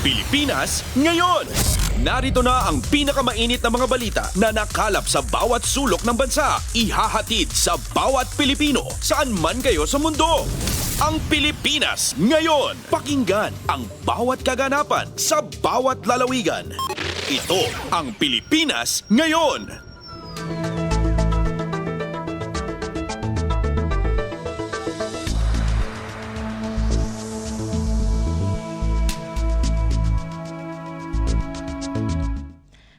Pilipinas ngayon! Narito na ang pinakamainit na mga balita na nakalap sa bawat sulok ng bansa. Ihahatid sa bawat Pilipino saan man kayo sa mundo. Ang Pilipinas ngayon. Pakinggan ang bawat kaganapan sa bawat lalawigan. Ito ang Pilipinas ngayon.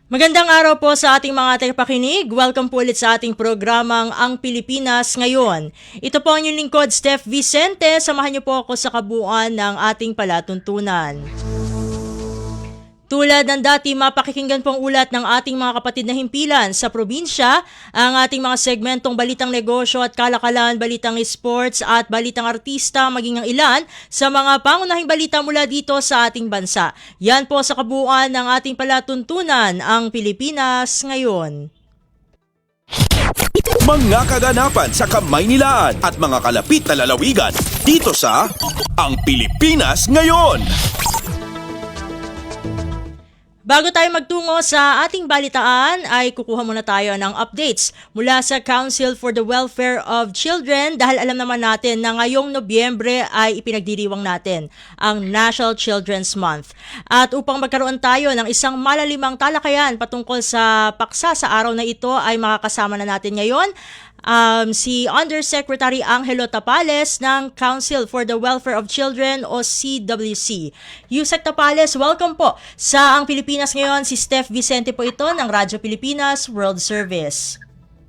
Magandang araw po sa ating mga tagapakinig. Welcome po ulit sa ating programang Ang Pilipinas Ngayon. Ito po ang inyong lingkod, Steph Vicente. Samahan niyo po ako sa kabuuan ng ating palatuntunan. Tulad ng dati, mapakikinggan pong ulat ng ating mga kapatid na himpilan sa probinsya, ang ating mga segmentong balitang negosyo at kalakalan, balitang sports at balitang artista, maging ang ilan sa mga pangunahing balita mula dito sa ating bansa. Yan po sa kabuuan ng ating palatuntunan, ang Pilipinas Ngayon. Mga kaganapan sa Kamaynilaan at mga kalapit na lalawigan dito sa Ang Pilipinas Ngayon. Bago tayo magtungo sa ating balitaan ay kukuha muna tayo ng updates mula sa Council for the Welfare of Children dahil alam naman natin na ngayong Nobyembre ay ipinagdiriwang natin ang National Children's Month. At upang magkaroon tayo ng isang malalimang talakayan patungkol sa paksa sa araw na ito ay makakasama na natin ngayon si Undersecretary Angelo Tapales ng Council for the Welfare of Children o CWC. Yusek Tapales, welcome po sa Ang Pilipinas Ngayon. Si Steph Vicente po ito ng Radyo Pilipinas World Service.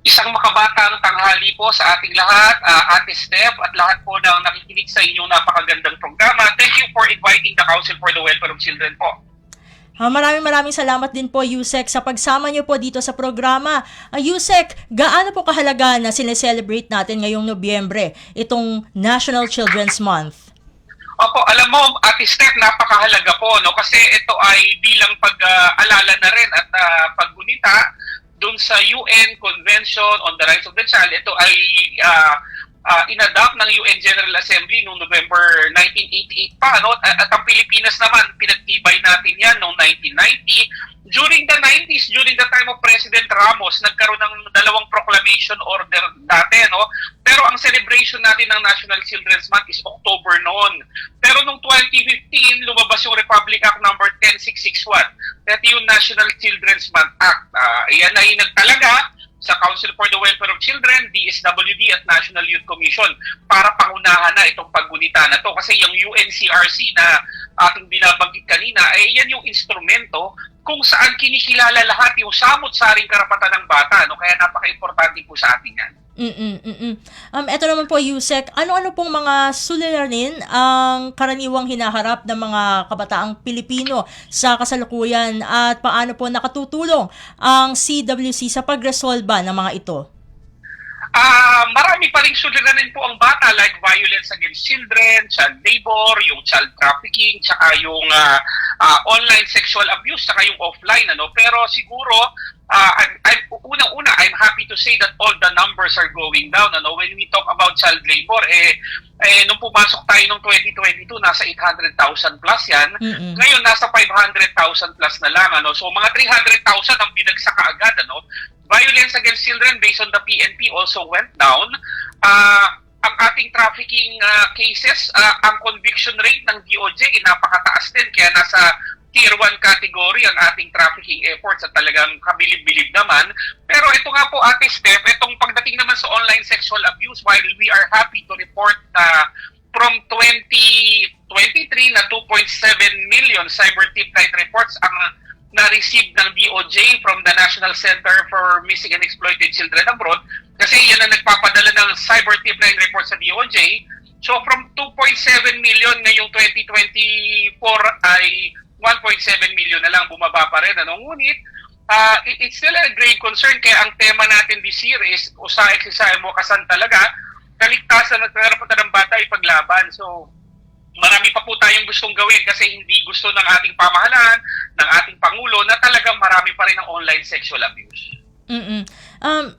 Isang makabatang tanghali po sa ating lahat, Ate Steph, at lahat po ng nakikinig sa inyong napakagandang programa. Thank you for inviting the Council for the Welfare of Children po. Maraming salamat din po, Yusek, sa pagsama niyo po dito sa programa. Yusek, gaano po kahalaga na sineselebrate natin ngayong Nobyembre itong National Children's Month? Opo, alam mo, Ate Steph, napakahalaga po, no? Kasi ito ay bilang pag-alala na rin at paggunita dun sa UN Convention on the Rights of the Child. Ito ay inadopt ng UN General Assembly noong November 1988 pa, no? At ang Pilipinas naman, pinagtibay natin yan noong 1990. During the 90s, during the time of President Ramos, nagkaroon ng dalawang proclamation order dati, no? Pero ang celebration natin ng National Children's Month is October noon. Pero noong 2015, lumabas yung Republic Act number 10661. Ito yung National Children's Month Act. Yan ay nagtalaga sa Council for the Welfare of Children, DSWD at National Youth Commission para pangunahan na itong paggunita na to. Kasi yung UNCRC na ating binabanggit kanina, yan yung instrumento kung saan kinikilala lahat yung samot-saring karapatan ng bata. No? Kaya napaka-importante po sa atin yan. Ito naman po, Yusek, ano-ano pong mga suliranin ang karaniwang hinaharap ng mga kabataang Pilipino sa kasalukuyan at paano po nakatutulong ang CWC sa pagresolba ng mga ito? Marami pa rin suliranin po ang bata like violence against children, child labor, yung child trafficking, tsaka yung online sexual abuse, tsaka yung offline. Pero siguro, unang-una, I'm happy to say that all the numbers are going down. When we talk about child labor, nung pumasok tayo noong 2022, nasa 800,000 plus yan. Ngayon, nasa 500,000 plus na lang. So, mga 300,000 ang binagsak kaagad. Violence against children based on the PNP also went down. Ang ating trafficking cases, ang conviction rate ng DOJ napakataas din. Kaya nasa Tier 1 category ang ating trafficking efforts at talagang kabilib-bilib naman. Pero ito nga po, Ate Steph, itong pagdating naman sa online sexual abuse, while we are happy to report from 2023 na 2.7 million cyber tip night reports ang na-receive ng DOJ from the National Center for Missing and Exploited Children Abroad, kasi yan ang nagpapadala ng cyber tip line report sa DOJ. So from 2.7 million ngayong 2024 ay 1.7 million na lang, bumaba pa rin. Ngunit it's still a great concern, kaya ang tema natin this year is usahay mo kasan talaga, kaligtasan at karapatan ng bata ipaglaban. So marami pa po tayong gustong gawin kasi hindi gusto ng ating pamahalaan, ng ating Pangulo na talagang marami pa rin ang online sexual abuse.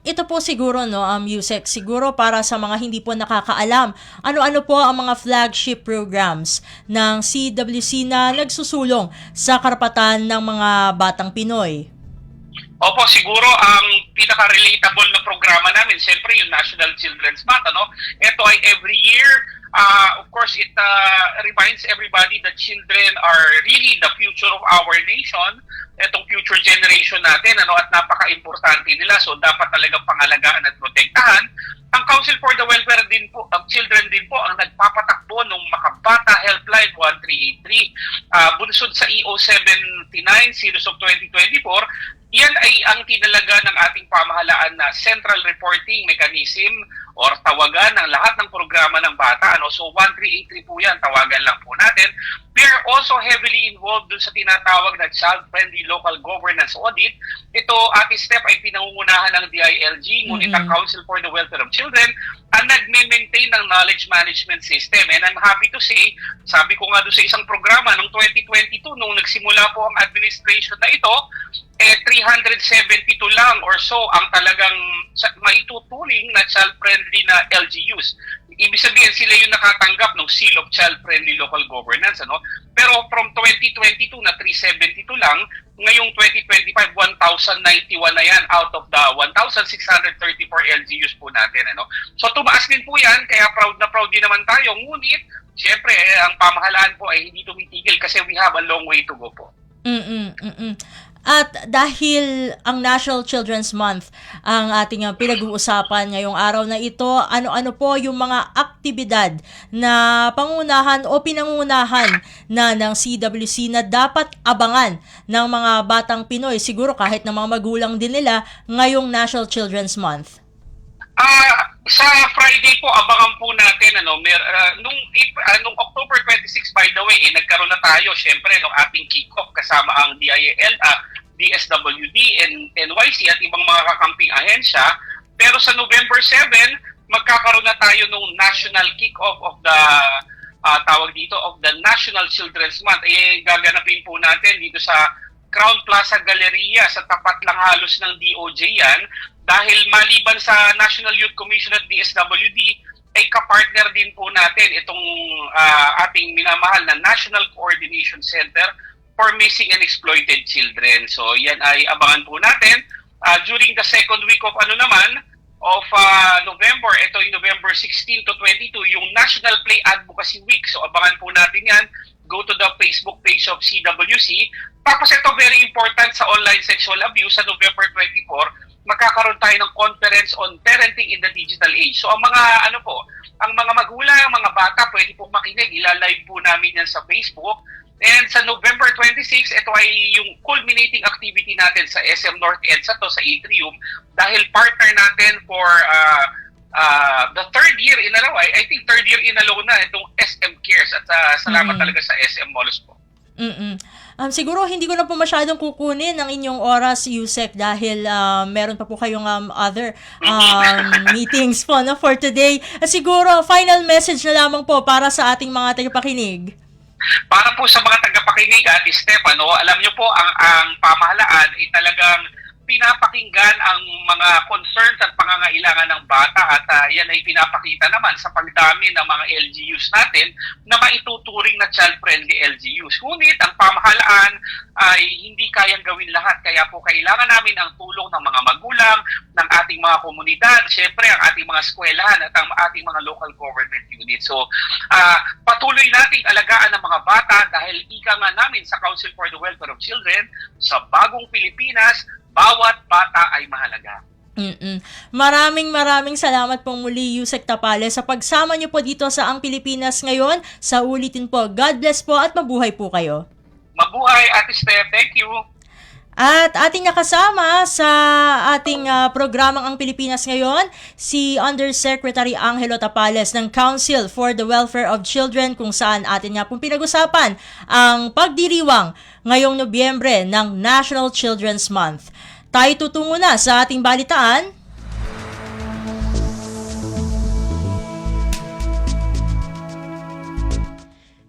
Ito po siguro, no, Yusek, siguro para sa mga hindi po nakakaalam, ano-ano po ang mga flagship programs ng CWC na nagsusulong sa karapatan ng mga batang Pinoy? Opo, siguro ang pinaka-relatable na programa namin, siyempre yung National Children's Month, ano? Ito ay every year. Of course, it reminds everybody that children are really the future of our nation. Itong future generation natin, ano, at napaka-importante nila. So, dapat talagang pangalagaan at protektahan. Ang Council for the Welfare din po, of Children din po ang nagpapatakbo ng Makabata Helpline 1383. Bunsod sa EO 79 Series of 2024, yan ay ang tinalaga ng ating pamahalaan na Central Reporting Mechanism or tawagan ng lahat ng programa ng bata. Ano? So 1383 po yan, tawagan lang po natin. We are also heavily involved dun sa tinatawag na Child-Friendly Local Governance Audit. Ito, Ate Steph, ay pinangungunahan ng DILG, ngunit ang Council for the Welfare of Children ang nagme-maintain ng knowledge management system. And I'm happy to say, sabi ko nga doon sa isang programa noong 2022, nung nagsimula po ang administration na ito, 372 lang or so ang talagang maituturing na child-friendly na LGUs. Ibig sabihin, sila yung nakatanggap ng Seal of Child-Friendly Local Governance. Ano? Pero from 2022 na 372 lang, ngayong 2025, 1,091 na yan out of the 1,634 LGUs po natin. Ano? So tumaas din po yan, kaya proud na proud din naman tayo. Ngunit, siyempre, ang pamahalaan po ay hindi tumitigil kasi we have a long way to go po. At dahil ang National Children's Month ang ating pinag-uusapan ngayong araw na ito, ano-ano po yung mga aktibidad na pangunahan o pinangunahan na ng CWC na dapat abangan ng mga batang Pinoy, siguro kahit ng mga magulang din nila, ngayong National Children's Month? Sa Friday po, abangan po natin, nung October 26, by the way, nagkaroon na tayo, syempre, ng ating kick-off kasama ang DIL, DSWD, NYC at ibang mga kakamping ahensya. Pero sa November 7, magkakaroon na tayo ng national kick-off of the of the National Children's Month. Gaganapin po natin dito sa Crown Plaza Galleria, sa tapat lang halos ng DOJ yan, dahil maliban sa National Youth Commission at DSWD, ay kapartner din po natin itong ating minamahal na National Coordination Center for Missing and Exploited Children. So yan ay abangan po natin. During the second week of November, ito yung November 16 to 22, yung National Play Advocacy Week. So abangan po natin yan. Go to the Facebook page of CWC. Tapos ito very important sa online sexual abuse sa November 24, magkakaroon tayo ng conference on parenting in the digital age. So ang mga ang mga magulang, mga bata, pwede po makinig. Ila-live po namin yan sa Facebook. And sa November 26, ito ay yung culminating activity natin sa SM North EDSA to sa Atrium dahil partner natin for the third year in a row. I think third year in a row na itong SM Cares at salamat talaga sa SM Malls po. Siguro hindi ko na po masyadong kukunin ang inyong oras, Yusek, dahil meron pa po kayong other meetings po for today. Siguro, final message na lamang po para sa ating mga tagapakinig. Para po sa mga tagapakinig, Ate Steph, alam niyo po, ang pamahalaan ay talagang pinapakinggan ang mga concerns at pangangailangan ng bata at yan ay pinapakita naman sa pagdami ng mga LGUs natin na maituturing na child-friendly LGUs. Ngunit ang pamahalaan ay hindi kayang gawin lahat. Kaya po kailangan namin ang tulong ng mga magulang, ng ating mga komunidad, syempre ang ating mga eskwelahan at ang ating mga local government units. So patuloy nating alagaan ang mga bata dahil ika nga namin sa Council for the Welfare of Children, sa bagong Pilipinas, bawat bata ay mahalaga. Maraming salamat pong muli, Yusek Tapales, sa pagsama niyo po dito sa Ang Pilipinas Ngayon. Sa ulitin po, God bless po at mabuhay po kayo. Mabuhay, Ate Steph. Thank you. At ating nakasama sa ating programang Ang Pilipinas Ngayon, si Undersecretary Angelo Tapales ng Council for the Welfare of Children, kung saan atin nga pong pinag-usapan ang pagdiriwang ngayong Nobyembre ng National Children's Month. Tayo tutungo na sa ating balitaan.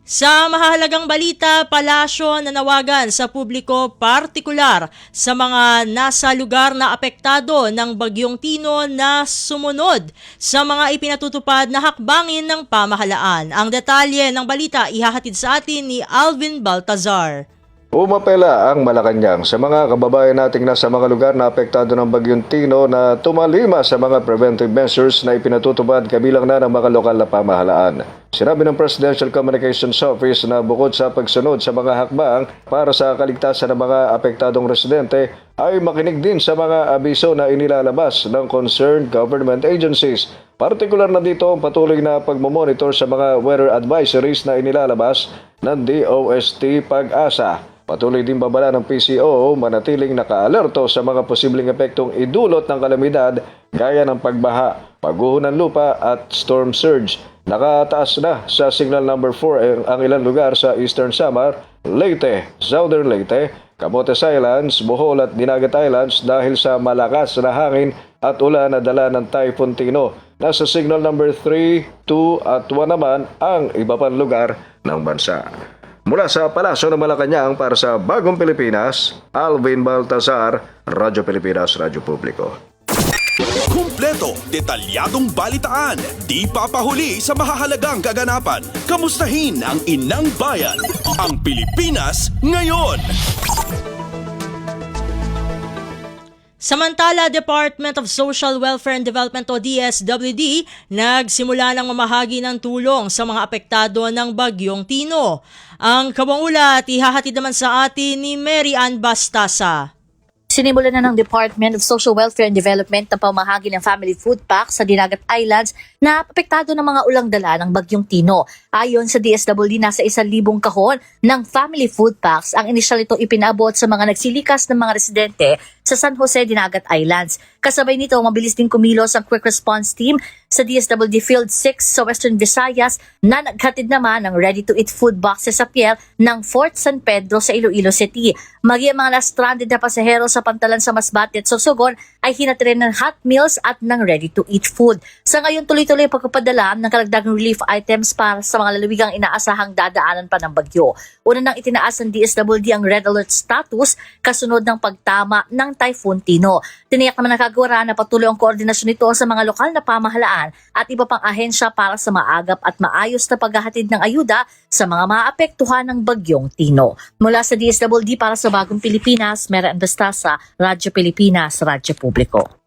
Sa mahalagang balita, palasyo nanawagan sa publiko partikular sa mga nasa lugar na apektado ng Bagyong Tino na sumunod sa mga ipinatutupad na hakbangin ng pamahalaan. Ang detalye ng balita ihahatid sa atin ni Alvin Baltazar. Umapela ang Malacanang sa mga kababayan nating nasa mga lugar na apektado ng Bagyong Tino na tumalima sa mga preventive measures na ipinatutupad kabilang na ng mga lokal na pamahalaan. Sinabi ng Presidential Communications Office na bukod sa pagsunod sa mga hakbang para sa kaligtasan ng mga apektadong residente ay makinig din sa mga abiso na inilalabas ng concerned government agencies. Partikular na dito ang patuloy na pagmomonitor sa mga weather advisories na inilalabas ng DOST Pag-asa. Patuloy din babala ng PCO manatiling naka-alerto sa mga posibleng epektong idulot ng kalamidad gaya ng pagbaha, pagguho ng lupa at storm surge. Nakataas na sa signal number 4 ang ilang lugar sa Eastern Samar, Leyte, Southern Leyte, Camotes Islands, Bohol at Dinagat Islands dahil sa malakas na hangin at ulan na dala ng Typhoon Tino. Nasa signal number 3, 2 at 1 naman ang iba pang lugar ng bansa. Mula sa Palasyo ng Malacanang para sa Bagong Pilipinas, Alvin Baltazar, Radyo Pilipinas, Radyo Publiko. Kumpleto, detalyadong balitaan, di papahuli sa mahahalagang kaganapan. Kamustahin ang inang bayan, ang Pilipinas ngayon. Samantala, Department of Social Welfare and Development o DSWD nagsimula ng mamahagi ng tulong sa mga apektado ng Bagyong Tino. Ang kabang-ulat ihahatid naman sa atin ni Mary Ann Bastasa. Sinimulan na ng Department of Social Welfare and Development ang pamahagi ng family food pack sa Dinagat Islands na apektado ng mga ulang dala ng Bagyong Tino. Ayon sa DSWD, nasa 1,000 kahon ng family food packs ang inisyal ito ipinabot sa mga nagsilikas ng mga residente sa San Jose, Dinagat Islands. Kasabay nito, mabilis din kumilos ang Quick Response Team sa DSWD Field 6 sa Western Visayas na naghatid naman ng ready-to-eat food boxes sa pier ng Fort San Pedro sa Iloilo City. Maging mga na-stranded na pasahero sa pantalan sa Masbate at Sorsogon ay hinatirin ng hot meals at ng ready-to-eat food. Sa ngayon, tuloy-tuloy ang pagpapadala ng karagdagang relief items para sa mga lalawigang inaasahang dadaanan pa ng bagyo. Una nang itinaas ng DSWD ang red alert status kasunod ng pagtama ng Typhoon Tino. Tiniyak naman ng kagawara na patuloy ang koordinasyon nito sa mga lokal na pamahalaan at iba pang ahensya para sa maagap at maayos na paghahatid ng ayuda sa mga maapektuhan ng Bagyong Tino. Mula sa DSWD para sa Bagong Pilipinas, Mera Bastasa, Radyo Pilipinas, Radyo Publiko.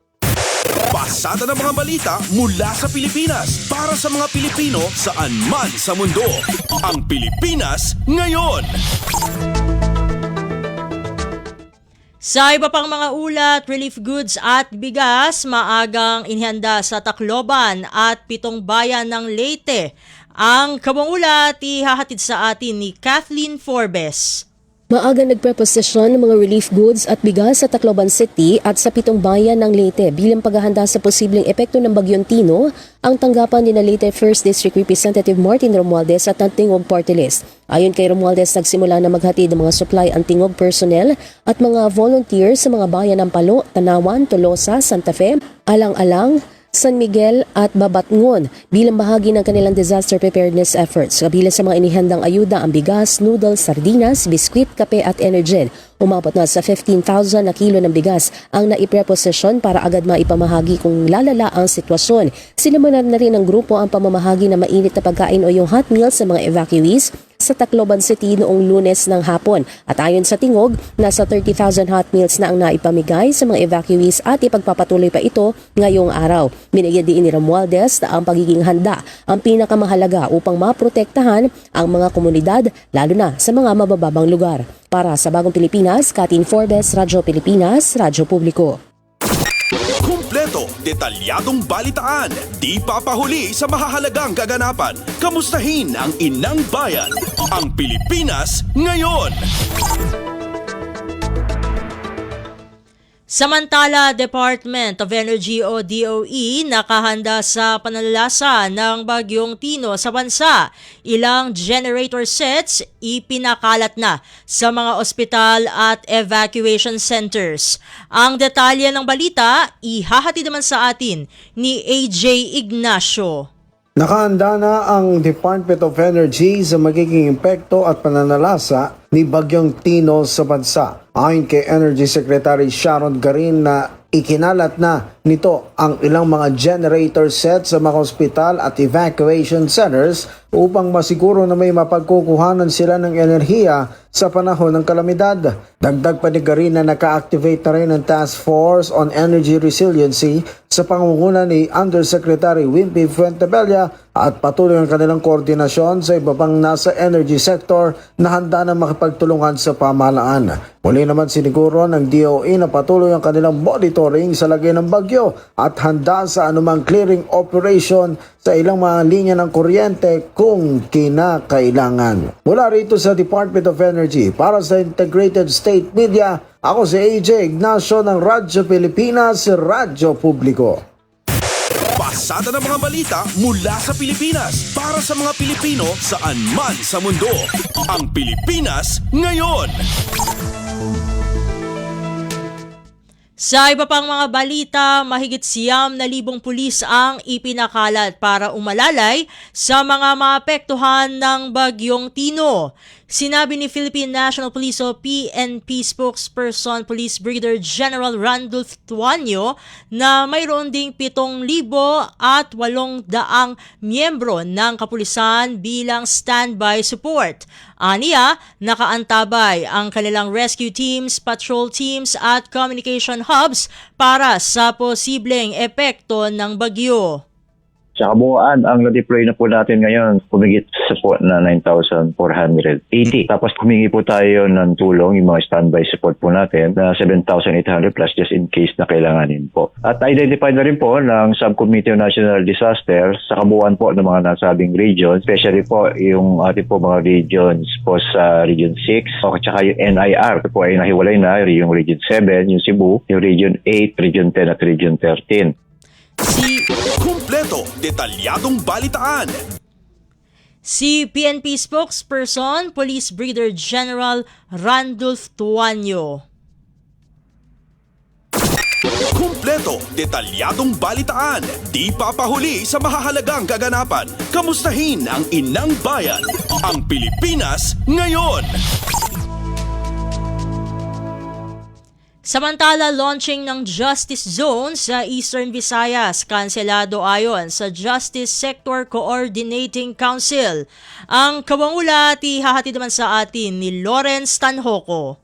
Pasada ng mga balita mula sa Pilipinas para sa mga Pilipino saan man sa mundo. Ang Pilipinas ngayon. Sa iba pang mga ulat, relief goods at bigas maagang inihanda sa Tacloban at 7 bayan ng Leyte. Ang kabang ulat ihahatid sa atin ni Kathleen Forbes. Maagang nagpreposisyon ng mga relief goods at bigas sa Tacloban City at sa 7 bayan ng Leyte bilang paghahanda sa posibleng epekto ng Bagyong Tino ang tanggapan ni na Leyte 1st District Representative Martin Romualdez at ng Tingog Party List. Ayon kay Romualdez, nagsimula na maghatid ng mga supply ang Tingog personnel at mga volunteers sa mga bayan ng Palo, Tanawan, Tolosa, Santa Fe, Alang-Alang, San Miguel at Babatngon bilang bahagi ng kanilang disaster preparedness efforts. Kabilang sa mga inihandang ayuda ang bigas, noodles, sardinas, biskwit, kape at energen. Umabot na sa 15,000 na kilo ng bigas ang naipreposisyon para agad maipamahagi kung lalala ang sitwasyon. Sinimulan na rin ng grupo ang pamamahagi ng mainit na pagkain o yung hot meals sa mga evacuees sa Tacloban City noong Lunes ng hapon. At ayon sa Tingog, nasa 30,000 hot meals na ang naipamigay sa mga evacuees at ipagpapatuloy pa ito ngayong araw. Binigyan din ni Romualdez na ang pagiging handa ang pinakamahalaga upang maprotektahan ang mga komunidad lalo na sa mga mabababang lugar. Para sa Bagong Pilipinas, Kathleen Forbes, Radyo Pilipinas, Radyo Publiko. Kumpleto, detalyadong balitaan, di papahuli sa mahahalagang kaganapan. Kamustahin ang inang bayan, ang Pilipinas ngayon. Samantala, Department of Energy o DOE nakahanda sa pananalasa ng Bagyong Tino sa bansa. Ilang generator sets ipinakalat na sa mga ospital at evacuation centers. Ang detalye ng balita ihahatid naman sa atin ni AJ Ignacio. Nakahanda na ang Department of Energy sa magiging epekto at pananalasa ni Bagyong Tino sa bansa. Ayon kay Energy Secretary Sharon Garin na ikinalat na nito ang ilang mga generator sets sa mga ospital at evacuation centers upang masiguro na may mapagkukuhanan sila ng enerhiya sa panahon ng kalamidad. Dagdag pa ni Garin na naka-activate na rin ang Task Force on Energy Resiliency sa pangunguna ni Undersecretary Wimpy Fuentebella at patuloy ang kanilang koordinasyon sa iba pang nasa energy sector na handa na makipagtulungan sa pamahalaan. Muli naman siniguro ng DOE na patuloy ang kanilang monitoring sa lagay ng bagyo at handa sa anumang clearing operation sa ilang mga linya ng kuryente kung kinakailangan. Mula rito sa Department of Energy, para sa Integrated State Media, ako si AJ Ignacio ng Radyo Pilipinas, Radyo Publiko. Pasada ng mga balita mula sa Pilipinas para sa mga Pilipino saan man sa mundo. Ang Pilipinas ngayon. Sa iba pang mga balita, mahigit 9,000 pulis ang ipinakalat para umalalay sa mga maapektuhan ng Bagyong Tino. Sinabi ni Philippine National Police o PNP spokesperson Police Brigadier General Randolph Tuanyo na mayroon ding 7,800 miyembro ng kapulisan bilang standby support. Aniya, nakaantabay ang kanilang rescue teams, patrol teams at communication hubs para sa posibleng epekto ng bagyo. Sa kabuuan, ang na-deploy na po natin ngayon, kumigit sa po na 9,480. Tapos humingi po tayo ng tulong, yung mga standby support po natin, na 7,800 plus just in case na kailanganin po. At identify na rin po ng Subcommittee on National Disaster sa kabuuan po ng mga nasabing regions, especially po yung ating po mga regions po sa Region 6, at saka yung NIR po ay nahiwalay na, yung Region 7, yung Cebu, yung Region 8, Region 10 at Region 13. Kumpleto, detalyadong balitaan. Si PNP spokesperson, Police Brigadier General Randolph Tuanyo. Kumpleto, detalyadong balitaan. Di papahuli sa mahahalagang kaganapan. Kamustahin ang inang bayan. Ang Pilipinas ngayon. Samantala, launching ng Justice Zone sa Eastern Visayas, kanselado ayon sa Justice Sector Coordinating Council. Ang kawangulat ihahatid naman sa atin ni Lawrence Tanhoco.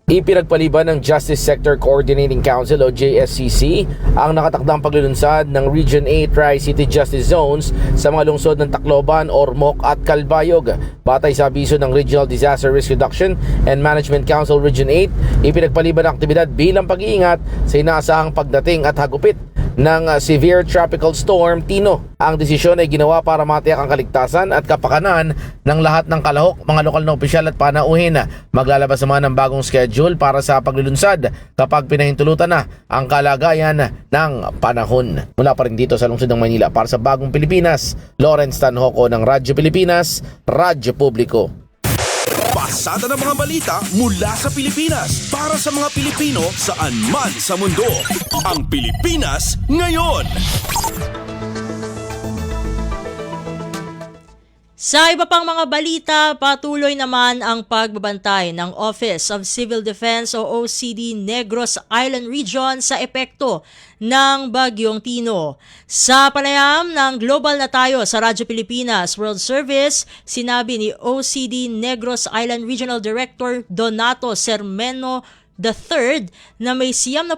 Ipinagpaliban ng Justice Sector Coordinating Council o JSCC ang nakatakdang paglulunsad ng Region 8 Tri-City Justice Zones sa mga lungsod ng Tacloban, Ormoc at Calbayog. Batay sa abiso ng Regional Disaster Risk Reduction and Management Council Region 8, ipinagpaliban ang aktibidad bilang pag-iingat sa inaasahang pagdating at hagupit ng severe tropical storm Tino. Ang desisyon ay ginawa para matiyak ang kaligtasan at kapakanan ng lahat ng kalahok, mga lokal na opisyal at panauhin. Maglalabas naman ng bagong schedule para sa paglulunsad kapag pinahintulutan na ang kalagayan ng panahon. Mula pa rin dito sa lungsod ng Manila para sa Bagong Pilipinas, Lawrence Tanhoco ng Radyo Pilipinas, Radyo Publiko. Pasada ng mga balita mula sa Pilipinas para sa mga Pilipino saan man sa mundo. Ang Pilipinas ngayon. Sa iba pang mga balita, patuloy naman ang pagbabantay ng Office of Civil Defense o OCD Negros Island Region sa epekto ng Bagyong Tino. Sa panayam ng Global na Tayo sa Radyo Pilipinas World Service, sinabi ni OCD Negros Island Regional Director Donato Sermeno the third na may 79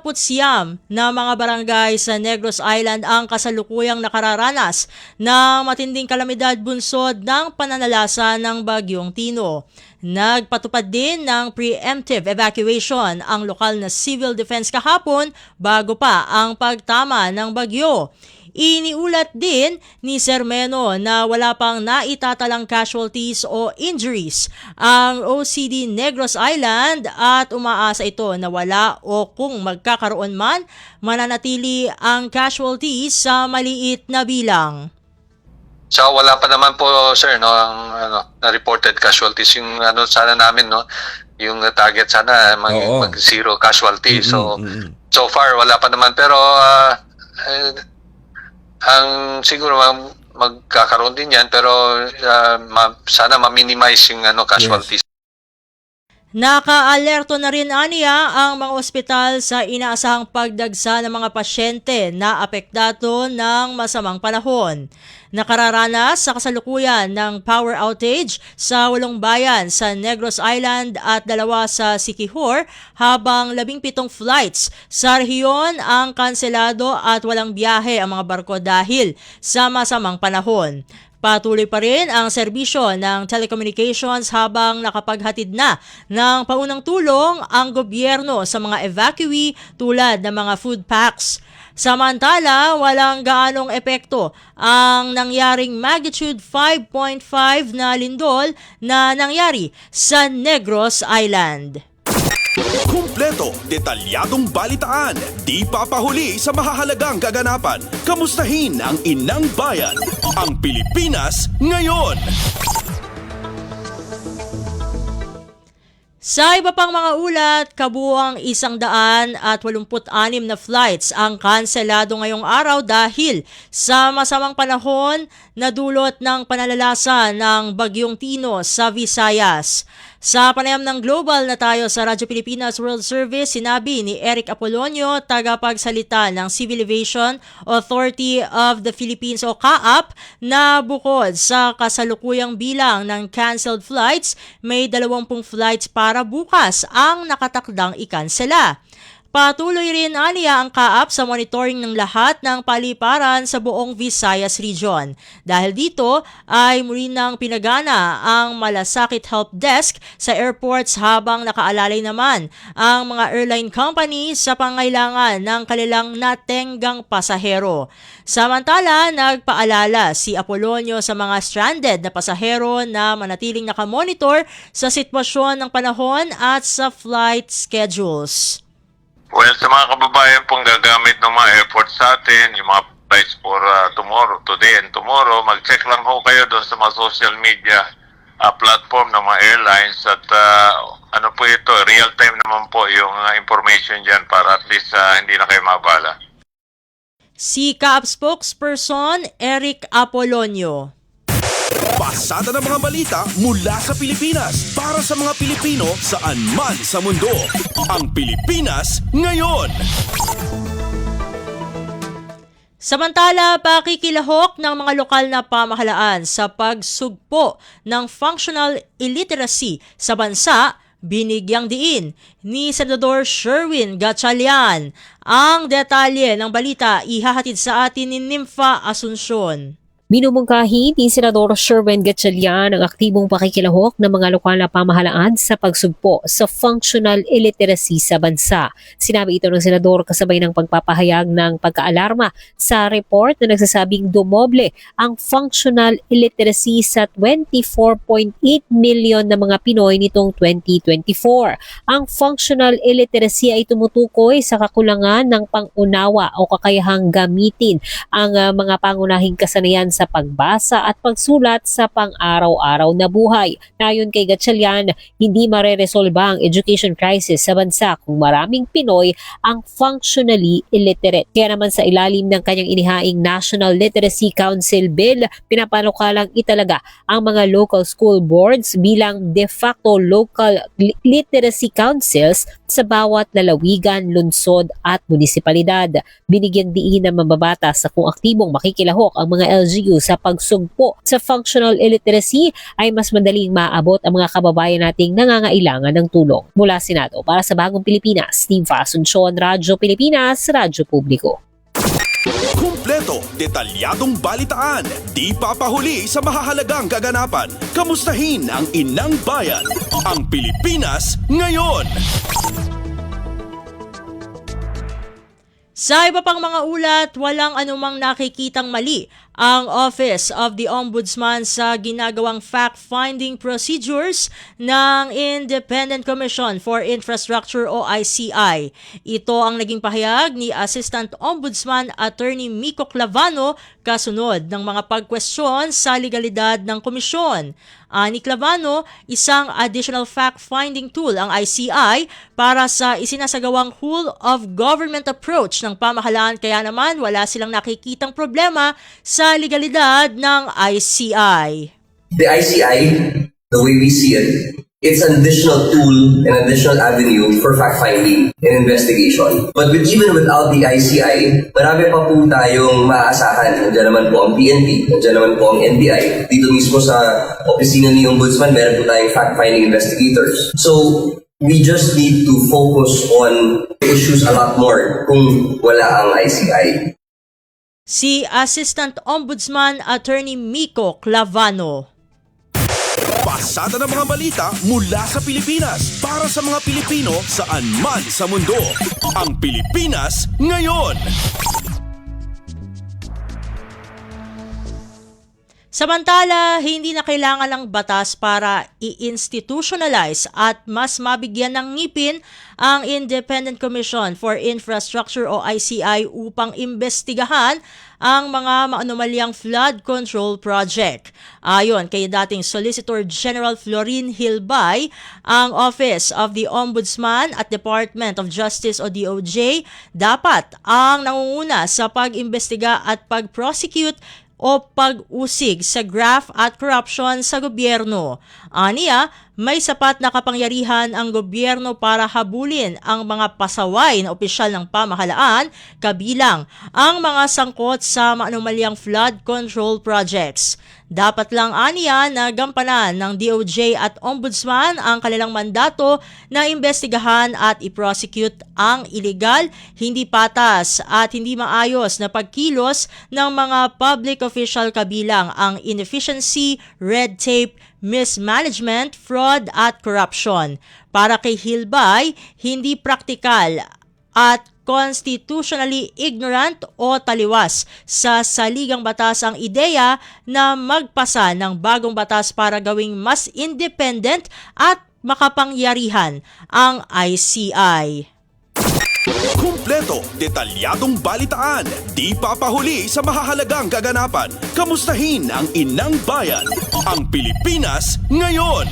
na mga barangay sa Negros Island ang kasalukuyang nakararanas ng matinding kalamidad bunsod ng pananalasa ng Bagyong Tino. Nagpatupad din ng preemptive evacuation ang lokal na civil defense kahapon bago pa ang pagtama ng bagyo. Iniulat din ni Sermeno na wala pang naitatalang casualties o injuries ang OCD Negros Island at umaasa ito na wala o kung magkakaroon man, mananatili ang casualties sa maliit na bilang. So wala pa naman po sir no ang na reported casualties yung sana namin no yung target sana mag zero casualty. So far wala pa naman pero ang siguro magkakaroon din yan, pero sana ma-minimize yung casualties. Naka-alerto na rin aniya ang mga ospital sa inaasahang pagdagsa ng mga pasyente na apektado ng masamang panahon. Nakararanas sa kasalukuyan ng power outage sa 8 bayan sa Negros Island at 2 sa Siquijor, habang 17 flights sa rehiyon ang kanselado at walang biyahe ang mga barko dahil sa masamang panahon. Patuloy pa rin ang serbisyo ng telecommunications habang nakapaghatid na ng paunang tulong ang gobyerno sa mga evacuee tulad ng mga food packs. Samantala, walang gaanong epekto ang nangyaring magnitude 5.5 na lindol na nangyari sa Negros Island. Kumpleto, detalyadong balitaan, di papahuli sa mahahalagang kaganapan. Kamustahin ang inang bayan, ang Pilipinas ngayon. Sa iba pang mga ulat, kabuuang 186 na flights ang kanselado ngayong araw dahil sa masamang panahon na dulot ng panalasa ng Bagyong Tino sa Visayas. Sa panayam ng Global na tayo sa Radyo Pilipinas World Service, sinabi ni Eric Apolonio, tagapagsalita ng Civil Aviation Authority of the Philippines o CAAP, na bukod sa kasalukuyang bilang ng canceled flights, may 20 flights para bukas ang nakatakdang ikansela. Patuloy rin aniya ang CAAP sa monitoring ng lahat ng paliparan sa buong Visayas Region. Dahil dito ay muli nang pinagana ang Malasakit Help Desk sa airports habang nakaalalay naman ang mga airline company sa pangailangan ng kanilang natenggang pasahero. Samantala, nagpaalala si Apolonio sa mga stranded na pasahero na manatiling nakamonitor sa sitwasyon ng panahon at sa flight schedules. Well, sa mga kababayan pong gagamit ng mga airports sa atin, yung mga flights for today and tomorrow, mag-check lang ho kayo doon sa mga social media platform ng mga airlines at po ito, real time naman po yung information dyan para at least hindi na kayo mabala. Si CAAP spokesperson Eric Apolonio. Pasada ng mga balita mula sa Pilipinas para sa mga Pilipino saan man sa mundo. Ang Pilipinas ngayon. Samantala, pakikilahok ng mga lokal na pamahalaan sa pagsugpo ng functional illiteracy sa bansa, binigyang diin ni Senador Sherwin Gatchalian. Ang detalye ng balita ihahatid sa atin ni Nympha Asuncion. Minumungkahi ni Senador Sherwin Gatchalian ang aktibong pakikilahok ng mga lokal na pamahalaan sa pagsugpo sa functional illiteracy sa bansa. Sinabi ito ng Senador kasabay ng pagpapahayag ng pagkaalarma sa report na nagsasabing dumoble ang functional illiteracy sa 24.8 million na mga Pinoy nitong 2024. Ang functional illiteracy ay tumutukoy sa kakulangan ng pangunawa o kakayahang gamitin ang mga pangunahing kasanayan sa pagbasa at pagsulat sa pang-araw-araw na buhay. Ayon kay Gatchalian, hindi mareresolba ang education crisis sa bansa kung maraming Pinoy ang functionally illiterate. Kaya naman sa ilalim ng kanyang inihaing National Literacy Council Bill, pinapanukalang italaga ang mga local school boards bilang de facto local literacy councils sa bawat lalawigan, lungsod at munisipalidad. Binigyang diin ng mababatas sa kung aktibong makikilahok ang mga LGU sa pagsugpo sa functional illiteracy ay mas madaling maabot ang mga kababayan nating nangangailangan ng tulong. Mula Senado, para sa Bagong Pilipinas, Nympha Asuncion, Radyo Pilipinas, Radyo Publiko. Kumpleto, detalyadong balitaan, di papahuli sa mahahalagang kaganapan. Kamustahin ang inang bayan, ang Pilipinas ngayon. Sa iba pang mga ulat, walang anumang nakikitang mali ang Office of the Ombudsman sa ginagawang fact-finding procedures ng Independent Commission for Infrastructure o ICI. Ito ang naging pahayag ni Assistant Ombudsman Attorney Miko Clavano kasunod ng mga pagkwestiyon sa legalidad ng komisyon. Ni Clavano, isang additional fact-finding tool ang ICI para sa isinasagawang whole of government approach ng pamahalaan, kaya naman wala silang nakikitang problema sa sa legalidad ng ICI. The ICI, the way we see it, it's an additional tool, an additional avenue for fact-finding and investigation. But even without the ICI, marami pa po tayong maaasahan. Nandiyan naman po ang PNP, nandiyan naman po ang NBI. Dito mismo sa opisina ni Ombudsman, meron po tayong fact-finding investigators. So, we just need to focus on issues a lot more kung wala ang ICI. Si Assistant Ombudsman Attorney Miko Clavano. Pasada ng mga balita mula sa Pilipinas para sa mga Pilipino saan man sa mundo. Ang Pilipinas Ngayon. Samantala, hindi na kailangan ng batas para i-institutionalize at mas mabigyan ng ngipin ang Independent Commission for Infrastructure o ICI upang imbestigahan ang mga maanomalyang flood control project. Ayon kay dating Solicitor General Florin Hilbay, ang Office of the Ombudsman at Department of Justice o DOJ dapat ang nangunguna sa pag-imbestiga at pag-prosecute o pag-usig sa graft at corruption sa gobyerno. Aniya, may sapat na kapangyarihan ang gobyerno para habulin ang mga pasaway na opisyal ng pamahalaan, kabilang ang mga sangkot sa maanomalyang flood control projects. Dapat lang aniya na gampanan ng DOJ at Ombudsman ang kanilang mandato na imbestigahan at i-prosecute ang illegal, hindi patas at hindi maayos na pagkilos ng mga public official kabilang ang inefficiency, red tape, mismanagement, fraud at corruption. Para kay Hilbay, hindi praktikal at constitutionally ignorant o taliwas sa saligang batas ang ideya na magpasa ng bagong batas para gawing mas independent at makapangyarihan ang ICI. Kumpleto, detalyadong balitaan, di papahuli sa mahahalagang kaganapan. Kamustahin ang inang bayan, ang Pilipinas Ngayon.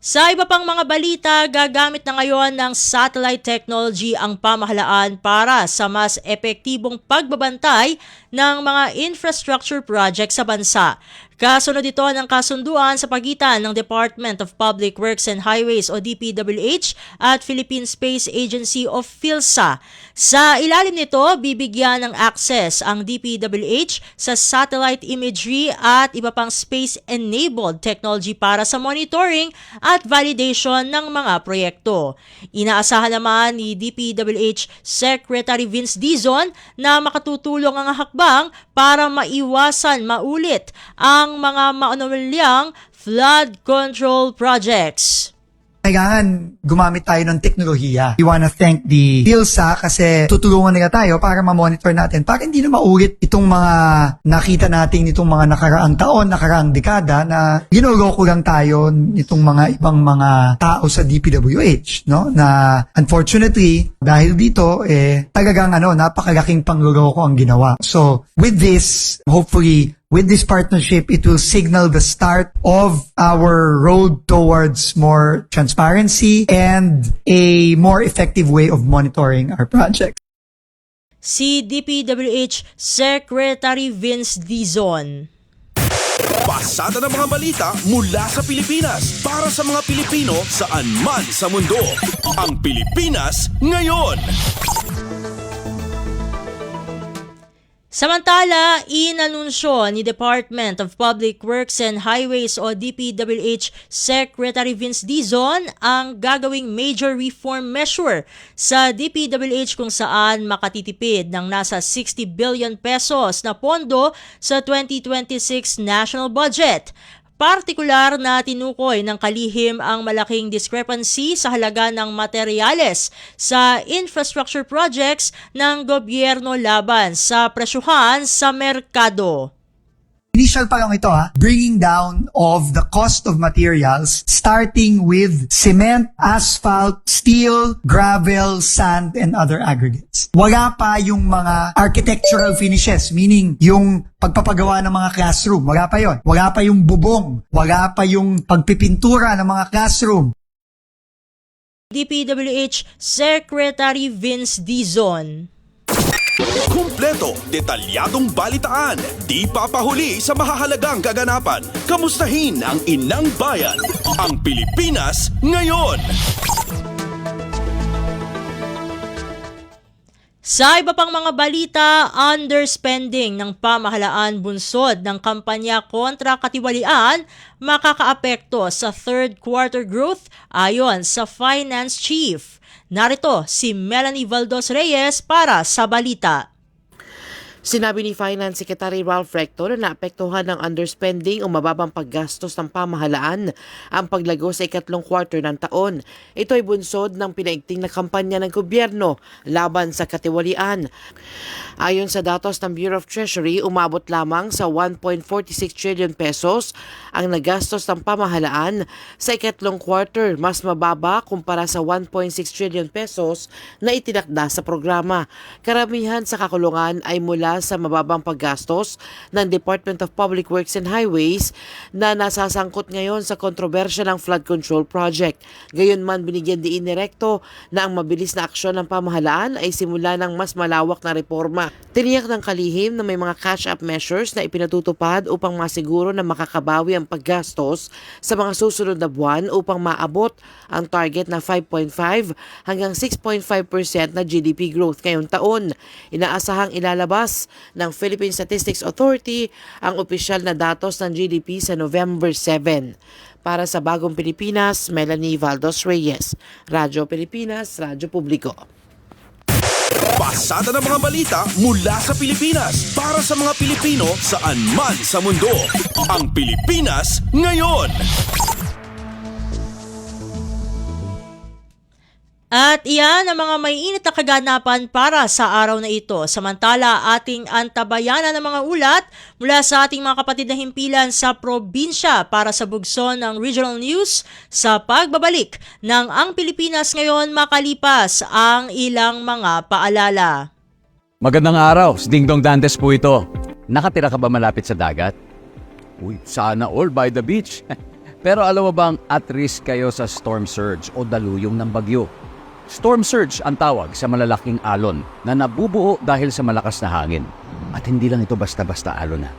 Sa iba pang mga balita, gagamit na ngayon ng satellite technology ang pamahalaan para sa mas epektibong pagbabantay ng mga infrastructure project sa bansa. Kasunod ito ng kasunduan sa pagitan ng Department of Public Works and Highways o DPWH at Philippine Space Agency o PhilSA. Sa ilalim nito, bibigyan ng access ang DPWH sa satellite imagery at iba pang space-enabled technology para sa monitoring at validation ng mga proyekto. Inaasahan naman ni DPWH Secretary Vince Dizon na makatutulong ang hakbang para maiwasan maulit ang mga maanomalyang flood control projects. Kailangan gumamit tayo ng teknolohiya. We wanna thank the PhilSA kasi tutulungan nila tayo para ma-monitor natin para hindi na maulit itong mga nakita natin nitong mga nakaraang taon, nakaraang dekada na ginuloko lang tayo nitong mga ibang mga tao sa DPWH, no? Na unfortunately, dahil dito talagang napakalaking pangloloko ang ginawa. So, with this, hopefully with this partnership, it will signal the start of our road towards more transparency and a more effective way of monitoring our projects. Si DPWH Secretary Vince Dizon. Pasada ng mga balita mula sa Pilipinas para sa mga Pilipino saan man sa mundo. Ang Pilipinas Ngayon. Samantala, inanunsyo ni Department of Public Works and Highways o DPWH Secretary Vince Dizon ang gagawing major reform measure sa DPWH kung saan makatitipid ng nasa 60 billion pesos na pondo sa 2026 national budget. Partikular na tinukoy ng kalihim ang malaking discrepancy sa halaga ng materyales sa infrastructure projects ng gobyerno laban sa presyuhan sa merkado. Initial pa lang ito bringing down of the cost of materials starting with cement, asphalt, steel, gravel, sand, and other aggregates. Wala pa yung mga architectural finishes, meaning yung pagpapagawa ng mga classroom. Wala pa yon. Wala pa yung bubong. Wala pa yung pagpipintura ng mga classroom. DPWH Secretary Vince Dizon. Kumpleto, detalyadong balitaan, di papahuli sa mahahalagang kaganapan. Kamustahin ang inang bayan, ang Pilipinas ngayon. Sa iba pang mga balita, underspending ng pamahalaan bunsod ng kampanya kontra katiwalian makakaapekto sa third quarter growth ayon sa Finance Chief. Narito si Melanie Valdos Reyes para sa balita. Sinabi ni Finance Secretary Ralph Recto na naapektuhan ng underspending o mababang paggastos ng pamahalaan ang paglago sa ikatlong quarter ng taon. Ito ay bunsod ng pinaigting na kampanya ng gobyerno laban sa katiwalian. Ayon sa datos ng Bureau of Treasury, umabot lamang sa 1.46 trillion pesos ang nagastos ng pamahalaan sa ikatlong quarter, mas mababa kumpara sa 1.6 trillion pesos na itinakda sa programa. Karamihan sa kakulungan ay mula sa mababang paggastos ng Department of Public Works and Highways na nasasangkot ngayon sa kontrobersya ng flood control project. Gayunman, binigyan diin ni Recto na ang mabilis na aksyon ng pamahalaan ay simula ng mas malawak na reforma. Tiniyak ng kalihim na may mga catch-up measures na ipinatutupad upang masiguro na makakabawi ang paggastos sa mga susunod na buwan upang maabot ang target na 5.5 hanggang 6.5% na GDP growth ngayong taon. Inaasahang ilalabas ng Philippine Statistics Authority ang opisyal na datos ng GDP sa November 7. Para sa Bagong Pilipinas, Melanie Valdos Reyes, Radyo Pilipinas, Radyo Publiko. Pasada ng mga balita mula sa Pilipinas para sa mga Pilipino saan man sa mundo. Ang Pilipinas ngayon. At iyan ang mga may init na kaganapan para sa araw na ito. Samantala, ating antabayanan ng mga ulat mula sa ating mga kapatid na himpilan sa probinsya para sa bugson ng Regional News sa pagbabalik ng Ang Pilipinas Ngayon makalipas ang ilang mga paalala. Magandang araw, si Ding Dong Dantes po ito. Nakatira ka ba malapit sa dagat? Uy, sana all by the beach. Pero alam mo bang at risk kayo sa storm surge o daluyong ng bagyo? Storm surge ang tawag sa malalaking alon na nabubuo dahil sa malakas na hangin. At hindi lang ito basta-basta alon na.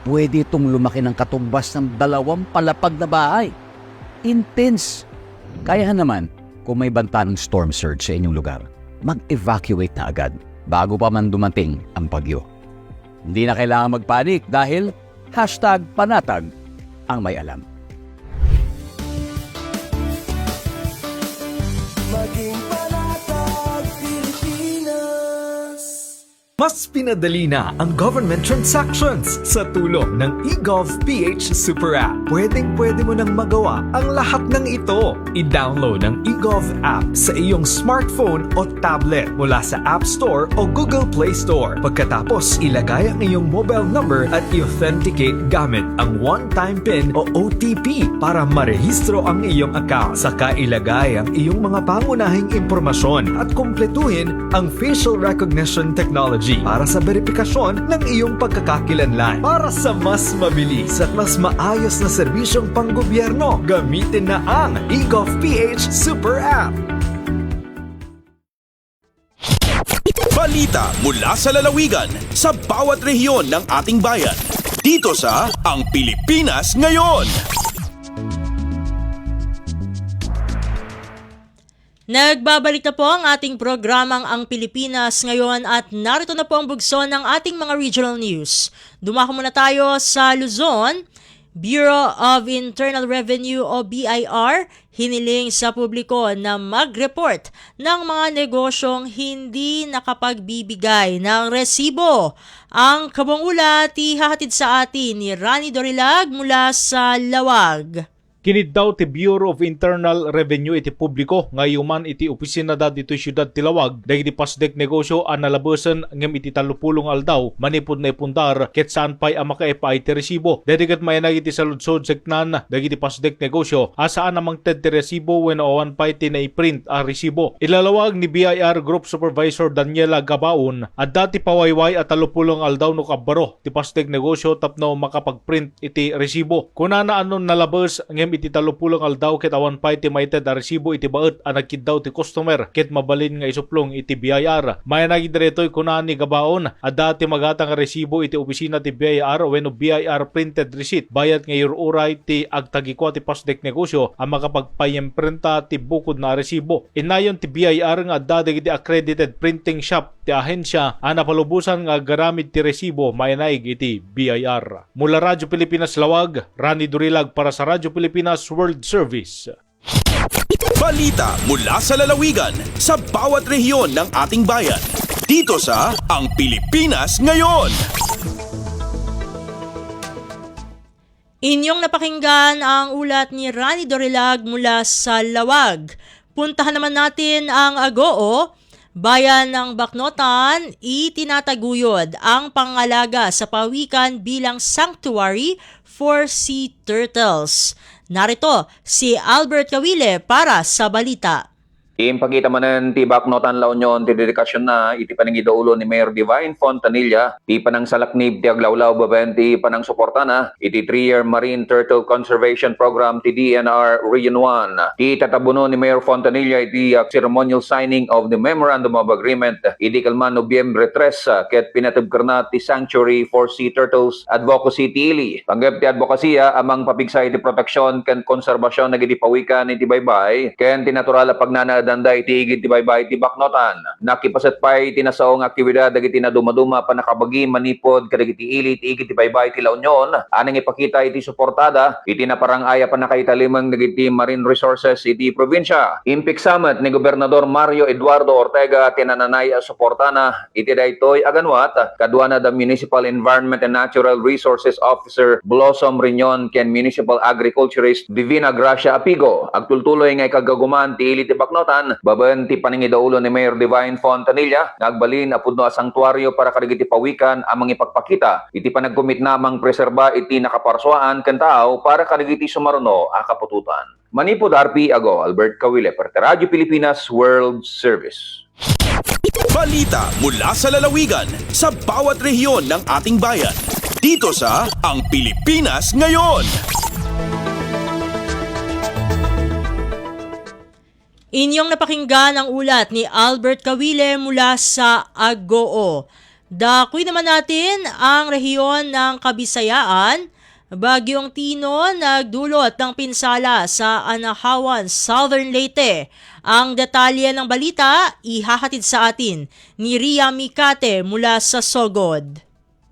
Pwede itong lumaki ng katumbas ng 2 palapag na bahay. Intense! Kaya naman, kung may banta ng storm surge sa inyong lugar, mag-evacuate na agad bago pa man dumating ang bagyo. Hindi na kailangan magpanik dahil #panatag ang may alam. Mas pinadali na ang government transactions sa tulong ng eGov.ph Super App. Pwedeng-pwede mo nang magawa ang lahat ng ito. I-download ang eGov app sa iyong smartphone o tablet mula sa App Store o Google Play Store. Pagkatapos, ilagay ang iyong mobile number at i-authenticate gamit ang one-time PIN o OTP para marehistro ang iyong account. Saka ilagay ang iyong mga pangunahing impormasyon at kumpletuhin ang facial recognition technology para sa verifikasyon ng iyong pagkakakilanlan. Para sa mas mabilis at mas maayos na serbisyong panggobyerno, gamitin na ang eGov.ph Super App. Balita mula sa lalawigan sa bawat rehiyon ng ating bayan. Dito sa Ang Pilipinas Ngayon. Nagbabalik na po ang ating programang Ang Pilipinas Ngayon at narito na po ang bugson ng ating mga regional news. Dumako muna tayo sa Luzon. Bureau of Internal Revenue o BIR hiniling sa publiko na mag-report ng mga negosyong hindi nakapagbibigay ng resibo. Ang kabuang ulat ihahatid sa atin ni Rani Dorilag mula sa Lawag. Kinid daw ti Bureau of Internal Revenue iti publiko ngayuman iti opisina da dito siyudad Tilawag dahil iti pasdek negosyo ang nalabasan ngem iti 30 aldaw manipod na ipundar ket saan pay ang makaepa iti resibo. Dedigat mayanag iti saludsod seknan dahil iti pasdek negosyo asaan namang ted ti resibo when awan pay ti na-print ang resibo. Ilalawag ni BIR Group Supervisor Daniela Gabaon at dati pawayway at 30 aldaw no kabaro ti pasdek negosyo tapno makapag-print iti resibo. Kunana anon nalabas ngem ngem iti 30 aldaw ket awan pay ti mayted a resibo iti baet a nagkiddaw ti customer ket mabalin nga isuplong iti BIR. Mayanagi diretoy kunaan ni gabaon a dati magatang resibo iti opisina ti BIR wenno BIR printed receipt bayad nga uray ti agtagikwa ti pasdek negosyo ang makapagpayemprenta ti bukod na resibo. Inayon ti BIR nga dadig iti accredited printing shop ti ahensya ang napalubusan nga garamid ti resibo mayanaig iti BIR. Mula Radyo Pilipinas Lawag, Rani Durilag para sa Radyo Pilipinas World Service. Balita mula sa lalawigan sa bawat rehiyon ng ating bayan. Dito sa Ang Pilipinas Ngayon. Inyong napakinggan ang ulat ni Rani Durilag mula sa Lawag. Puntahan naman natin ang Agoo. Bayan ng Bacnotan, itinataguyod ang pangalaga sa pawikan bilang sanctuary for sea turtles. Narito si Albert Kawile para sa balita. Impakita manen ti Bacnotan La Union ti dedikasyon na iti panangidaulo ni Mayor Divine Fontanilla ti panang salaknib ti aglawlaw baben ti panang suporta na iti 3-year Marine Turtle Conservation Program ti DNR Region 1. Ti tatabuno ni Mayor Fontanilla iti ceremonial signing of the Memorandum of Agreement iti kalman Nobyembre 3 ket pinatubker na ti Sanctuary for Sea Turtles Advocacy ti ili. Panggap ti advokasya amang papigsay ti proteksyon ken konserbasyon nagiti pawikan iti baybay ken ti natural a pagnanad danda iti igid ti baybay ti Bacnotan. Nakipaset pay ti nasaong aktibidad dagiti na dumaduma panakabagi manipod kadagiti ili ti igid ti baybay ti La Union. Aning ipakita iti suportada iti naparangaya panakaitalimang dagiti marine resources iti probinsya. Impiksamet ni Gobernador Mario Eduardo Ortega tinananay a suportana iti daytoy aganwat kadwa na the Municipal Environment and Natural Resources Officer Blossom Riñon ken Municipal Agriculturist Divina Gracia Apigo. Agtultuloy nga ikagaguman ti ili ti Bacnotan baben ti paningidaulo ni Mayor Divine Fontanilla nagbalin apudno a sanktuaryo para kadagiti pawikan amang ipagpakita iti panagkumit namang preserba iti nakaparsuaan ken tao para kadagiti sumaruno a kapututan. Manipod RP Ago, Albert Kawile para Radyo Pilipinas World Service. Balita mula sa lalawigan sa bawat rehiyon ng ating bayan. Dito sa Ang Pilipinas Ngayon. Inyong napakinggan ang ulat ni Albert Kawile mula sa Agoo. Dakoy naman natin ang rehiyon ng Kabisayaan. Bagyong Tino nagdulot ng pinsala sa Anahawan, Southern Leyte. Ang detalye ng balita ihahatid sa atin ni Ria Mikate mula sa Sogod.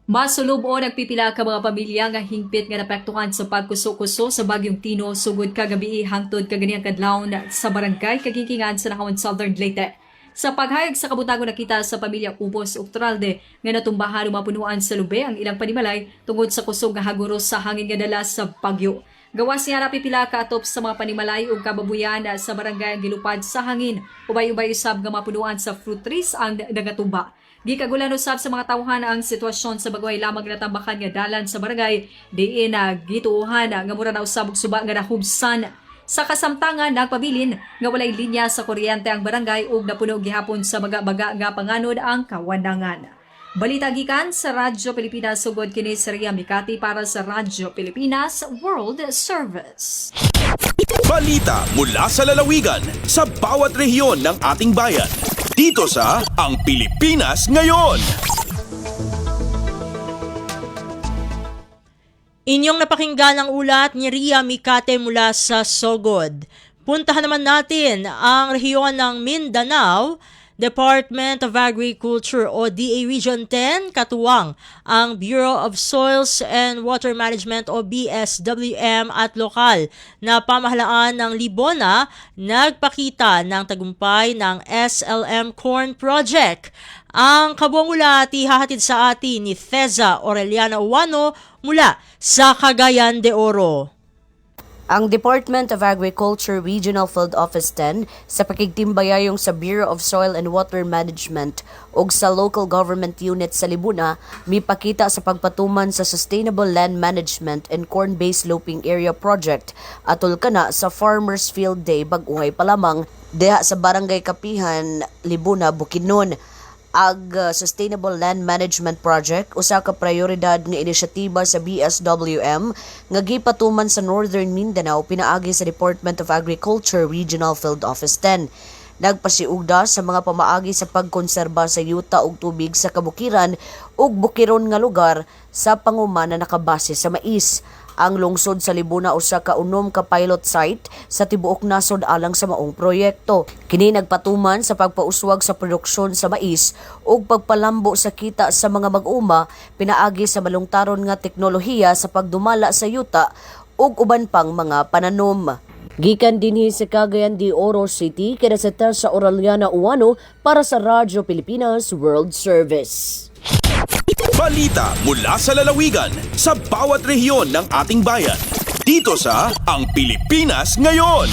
Masulob o nagpipila ka mga pamilya nga hingpit nga napektuhan sa pagkuso-kuso sa Bagyong Tino sugod kagabi hangtod kaganiyang kadlawon sa barangay Kagikingan sa Nahawan, Southern Leyte. Sa paghayag sa kabutago nakita sa pamilya Ubos Uctralde nga natumbahan mapunuan sa lube ang ilang panimalay tungod sa kusog nga haguros sa hangin nga dala sa bagyo. Gawas niya napipila ka atop sa mga panimalay ug kababuyan sa barangay ang gilupad sa hangin. Ubay-ubay usab nga mapunuan sa fruit trees ang nagatumba. Gikagulan usab sa mga tawhan ang sitwasyon sa bagway lamang natambakan nga dalan sa barangay diin na gituuhan nga mura na usab og suba nga nahubsan. Sa kasamtangan nagpabilin nga walay linya sa kuryente ang barangay ug napuno gihapon sa baga-baga nga panganod ang kawandangan. Balita gikan sa Radyo Pilipinas sugod kini si Ria Mikati para sa Radyo Pilipinas World Service. Balita mula sa lalawigan sa bawat rehiyon ng ating bayan. Dito sa Ang Pilipinas Ngayon. Inyong napakinggan ang ulat ni Ria Mikate mula sa Sogod. Puntahan naman natin ang rehiyon ng Mindanao. Department of Agriculture o DA Region 10 katuwang ang Bureau of Soils and Water Management o BSWM at lokal na pamahalaan ng Libona nagpakita ng tagumpay ng SLM Corn Project. Ang kabuang ulat ihahatid sa atin ni Theza Aureliana Uwano mula sa Cagayan de Oro. Ang Department of Agriculture Regional Field Office 10 sa pakigtimbayayong sa Bureau of Soil and Water Management ug sa local government unit sa Libuna mipakita sa pagpatuman sa Sustainable Land Management and Corn-Based Sloping Area Project atol kana sa Farmers Field Day bag-uhay pa lamang diha sa Barangay Kapihan, Libuna, Bukidnon. Sustainable Land Management Project, usa ka prioridad nga inisyatiba sa BSWM nga gipatuman sa Northern Mindanao pinaagi sa Department of Agriculture Regional Field Office 10. Nagpasiugda sa mga pamaagi sa pagkonserba sa yuta ug tubig sa kabukiran ug bukiron nga lugar sa panguma na nakabase sa mais. Ang lungsod sa Libuna usa ka unom ka pilot site sa tibuok nasod alang sa maong proyekto. Kini nagpatuman sa pagpauswag sa produksyon sa mais ug pagpalambo sa kita sa mga mag-uma pinaagi sa malungtaron nga teknolohiya sa pagdumala sa yuta ug uban pang mga pananom. Gikan dinhi sa Cagayan de Oro City, kaya sa Tersa Aureliana Uwano para sa Radyo Pilipinas World Service. Balita mula sa lalawigan sa bawat rehiyon ng ating bayan. Dito sa Ang Pilipinas Ngayon.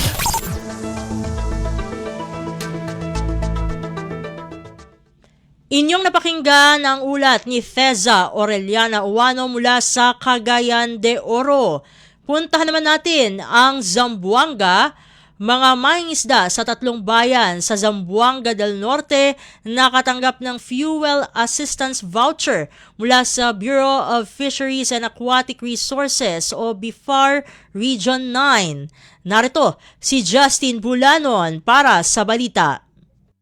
Inyong napakinggan ang ulat ni Theza Aureliana Uwano mula sa Cagayan de Oro. Puntahan naman natin ang Zamboanga. Mga mangingisda sa 3 bayan sa Zamboanga del Norte nakatanggap ng Fuel Assistance Voucher mula sa Bureau of Fisheries and Aquatic Resources o BIFAR Region 9. Narito si Justin Bulanon para sa balita.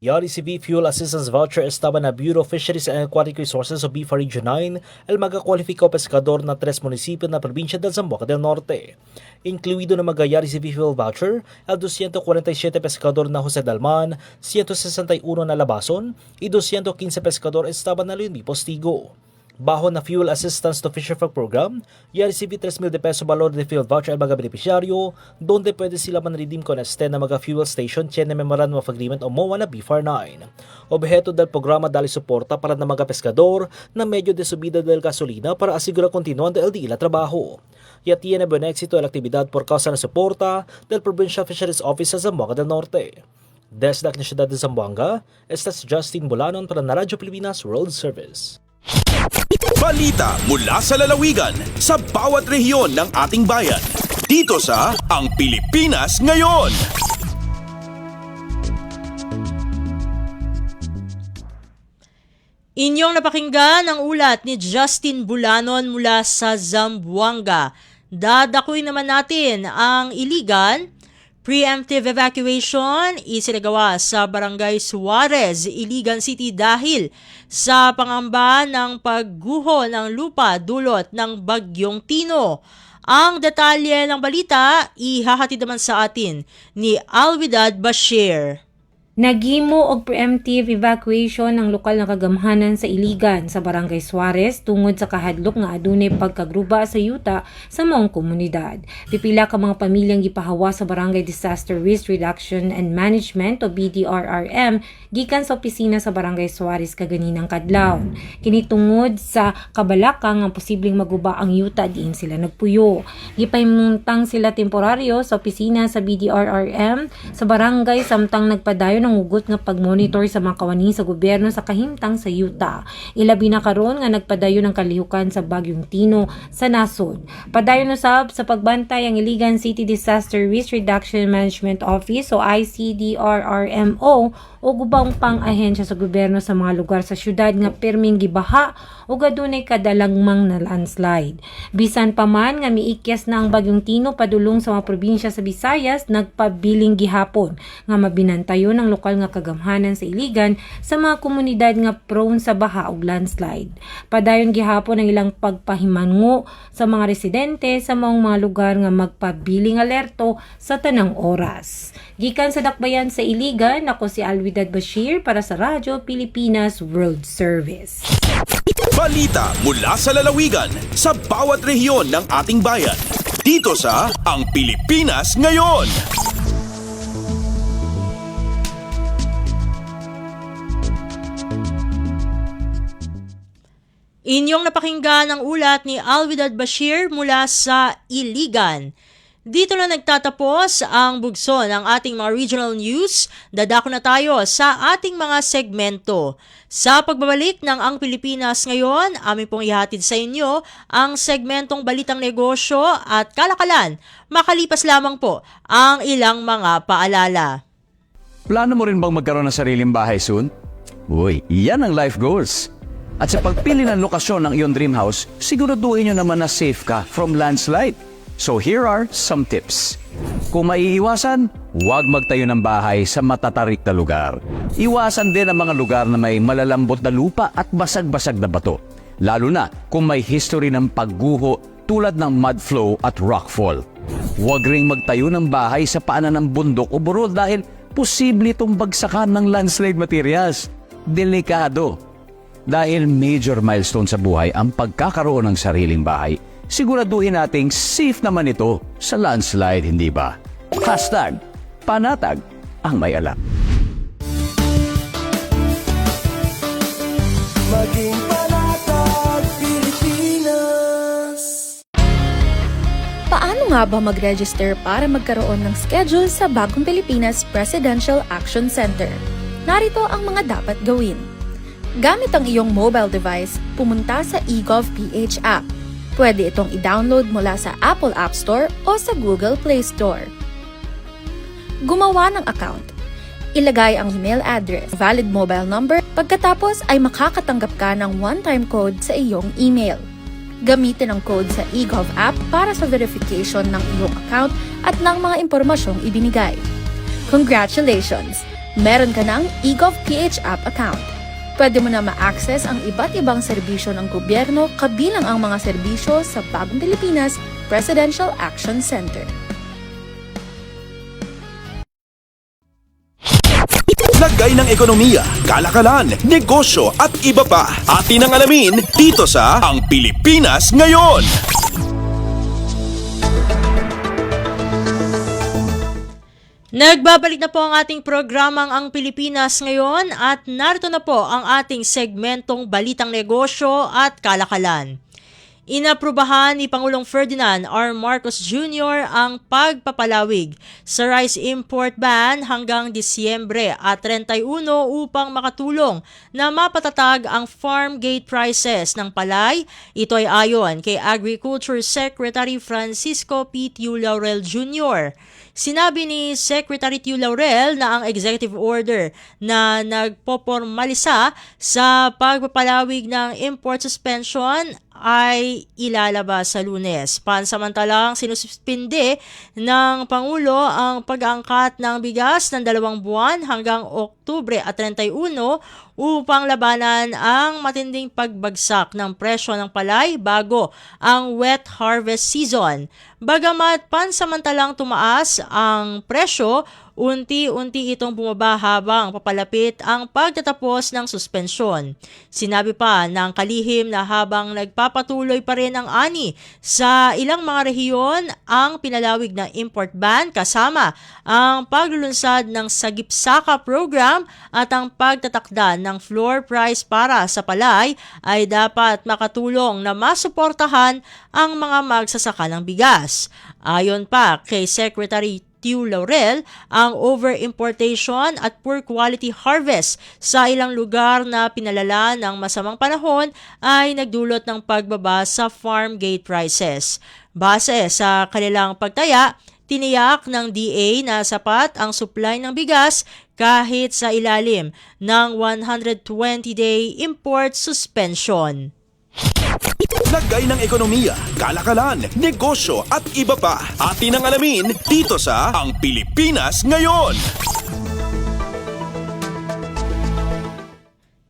YARI-CV Fuel Assistance Voucher estaba na Bureau of Fisheries and Aquatic Resources o BIFAR Region 9 el magakwalifiko pescador na 3 munisipyo na probinsya del Zamboanga del Norte. Incluido na mag-YARI-CV Fuel Voucher el 247 pescador na Jose Dalman, 161 na Labason, y 215 pescador estaba na Leon B. Postigo. Bajo na Fuel Assistance to Fisherfolk Program, YARI-CV 3,000 peso valor de fuel voucher ang mga beneficiaryo, donde pwede sila man-redeem con este na mga fuel station tiene Memorandum of Agreement o MOA na BIFAR 9. Objeto del programa dali suporta para na mga pescador na medyo de subida del gasolina para asigura continuan del dila trabajo. Ya tiene buen éxito la actividad por causa na suporta del Provincial Fisheries Office sa Zamboanga del Norte. Desde la Ciudad de Zamboanga, este es Justin Bulanon para na Radyo Pilipinas World Service. Balita mula sa lalawigan sa bawat rehiyon ng ating bayan. Dito sa Ang Pilipinas Ngayon. Inyong napakinggan ang ulat ni Justin Bulanon mula sa Zamboanga. Dadakuin naman natin ang Iligan. Preemptive evacuation isinagawa sa Barangay Suarez, Iligan City dahil sa pangamba ng pagguho ng lupa dulot ng Bagyong Tino. Ang detalye ng balita ihahatid naman sa atin ni Alwidad Bashir. Nagimo og preemptive evacuation ng lokal na kagamhanan sa Iligan sa Barangay Suarez tungod sa kahadlok nga adunay pagkagruba sa yuta sa maong komunidad. Pipila ka mga pamilyang gipahawa sa Barangay Disaster Risk Reduction and Management o BDRRM gikan sa opisina sa Barangay Suarez kaganinang kadlaw. Kini tungod sa kabalaka nga posibleng maguba ang yuta diin sila nagpuyo. Gipahimuntang sila temporaryo sa opisina sa BDRRM sa barangay samtang nagpadayon ng ugot nga pagmonitor sa mga kawani sa gobyerno sa kahimtang sa yuta. Ilabi na karon nga nagpadayon ng kalihukan sa Bagyong Tino sa nasod. Padayon usab sa pagbantay ang Iligan City Disaster Risk Reduction Management Office o ICDRRMO o gubang pang ahensya sa gobyerno sa mga lugar sa syudad nga perming gibaha o gadunay kadalagmang na landslide. Bisan pa man nga miikyas na ang Bagyong Tino padulong sa mga probinsya sa Visayas, nagpabiling gihapon nga mabinantayon ng lokal nga kagamhanan sa Iligan sa mga komunidad nga prone sa baha ug landslide. Padayon gihapon ang ilang pagpahimango sa mga residente sa maong mga lugar nga magpabiling alerto sa tanang oras. Gikan sa Dakbayan sa Iligan, ako si Alwidad Bashir para sa Radyo Pilipinas World Service. Balita mula sa lalawigan sa bawat rehiyon ng ating bayan. Dito sa Ang Pilipinas Ngayon. Inyong napakinggan ang ulat ni Alwidad Bashir mula sa Iligan. Dito na nagtatapos ang bugso ng ating mga regional news. Dadako na tayo sa ating mga segmento. Sa pagbabalik ng Ang Pilipinas Ngayon, amin pong ihatid sa inyo ang segmentong Balitang Negosyo at Kalakalan. Makalipas lamang po ang ilang mga paalala. Plano mo rin bang magkaroon ng sariling bahay soon? Uy, yan ang life goals. At sa pagpili ng lokasyon ng iyong dream house, siguraduhin nyo naman na safe ka from landslide. So here are some tips. Kung maiiwasan, huwag magtayo ng bahay sa matatarik na lugar. Iwasan din ang mga lugar na may malalambot na lupa at basag-basag na bato. Lalo na kung may history ng pagguho tulad ng mud flow at rockfall. Huwag ring magtayo ng bahay sa paanan ng bundok o burol dahil posible itong bagsakan ng landslide materials. Delikado. Dahil major milestone sa buhay ang pagkakaroon ng sariling bahay, siguraduhin nating safe naman ito sa landslide, hindi ba? #Panatag ang may alam. Maging Panatag Pilipinas. Paano nga ba mag-register para magkaroon ng schedule sa Bagong Pilipinas Presidential Action Center? Narito ang mga dapat gawin. Gamit ang iyong mobile device, pumunta sa eGovPH app. Pwede itong i-download mula sa Apple App Store o sa Google Play Store. Gumawa ng account. Ilagay ang email address, valid mobile number, pagkatapos ay makakatanggap ka ng one-time code sa iyong email. Gamitin ang code sa eGov app para sa verification ng iyong account at ng mga impormasyong ibinigay. Congratulations! Meron ka ng eGovPH app account. Pwede mo na ma-access ang iba't ibang serbisyo ng gobyerno kabilang ang mga serbisyo sa Bagong Pilipinas Presidential Action Center. Lagay ng ekonomiya, kalakalan, negosyo at iba pa. Atin ang alamin dito sa Ang Pilipinas Ngayon. Nagbabalik na po ang ating programang Ang Pilipinas Ngayon at narito na po ang ating segmentong Balitang Negosyo at Kalakalan. Inaprubahan ni Pangulong Ferdinand R. Marcos Jr. ang pagpapalawig sa rice import ban hanggang Disyembre at 31 upang makatulong na mapatatag ang farm gate prices ng palay. Ito ay ayon kay Agriculture Secretary Francisco P. Tiu Laurel Jr. Sinabi ni Secretary Tiu Laurel na ang executive order na nagpopormalisa sa pagpapalawig ng import suspension ay ilalabas sa Lunes. Pansamantalang sinususpinde ng Pangulo ang pag-aangkat ng bigas ng 2 buwan hanggang Oktubre at 31 upang labanan ang matinding pagbagsak ng presyo ng palay bago ang wet harvest season. Bagamat pansamantalang tumaas ang presyo, unti-unti itong bumaba habang papalapit ang pagtatapos ng suspensyon. Sinabi pa ng kalihim na habang nagpapatuloy pa rin ang ani sa ilang mga rehiyon ang pinalawig na import ban kasama ang paglulunsad ng Sagip-Saka program at ang pagtatakda ng floor price para sa palay ay dapat makatulong na masuportahan ang mga magsasaka ng bigas. Ayon pa kay Secretary Tiu Laurel, ang over-importation at poor quality harvest sa ilang lugar na pinalala ng masamang panahon ay nagdulot ng pagbaba sa farm gate prices. Base sa kanilang pagtaya, tiniyak ng DA na sapat ang supply ng bigas kahit sa ilalim ng 120-day import suspension. Lagay ng ekonomiya, kalakalan, negosyo at iba pa. Atin ang alamin dito sa Ang Pilipinas Ngayon.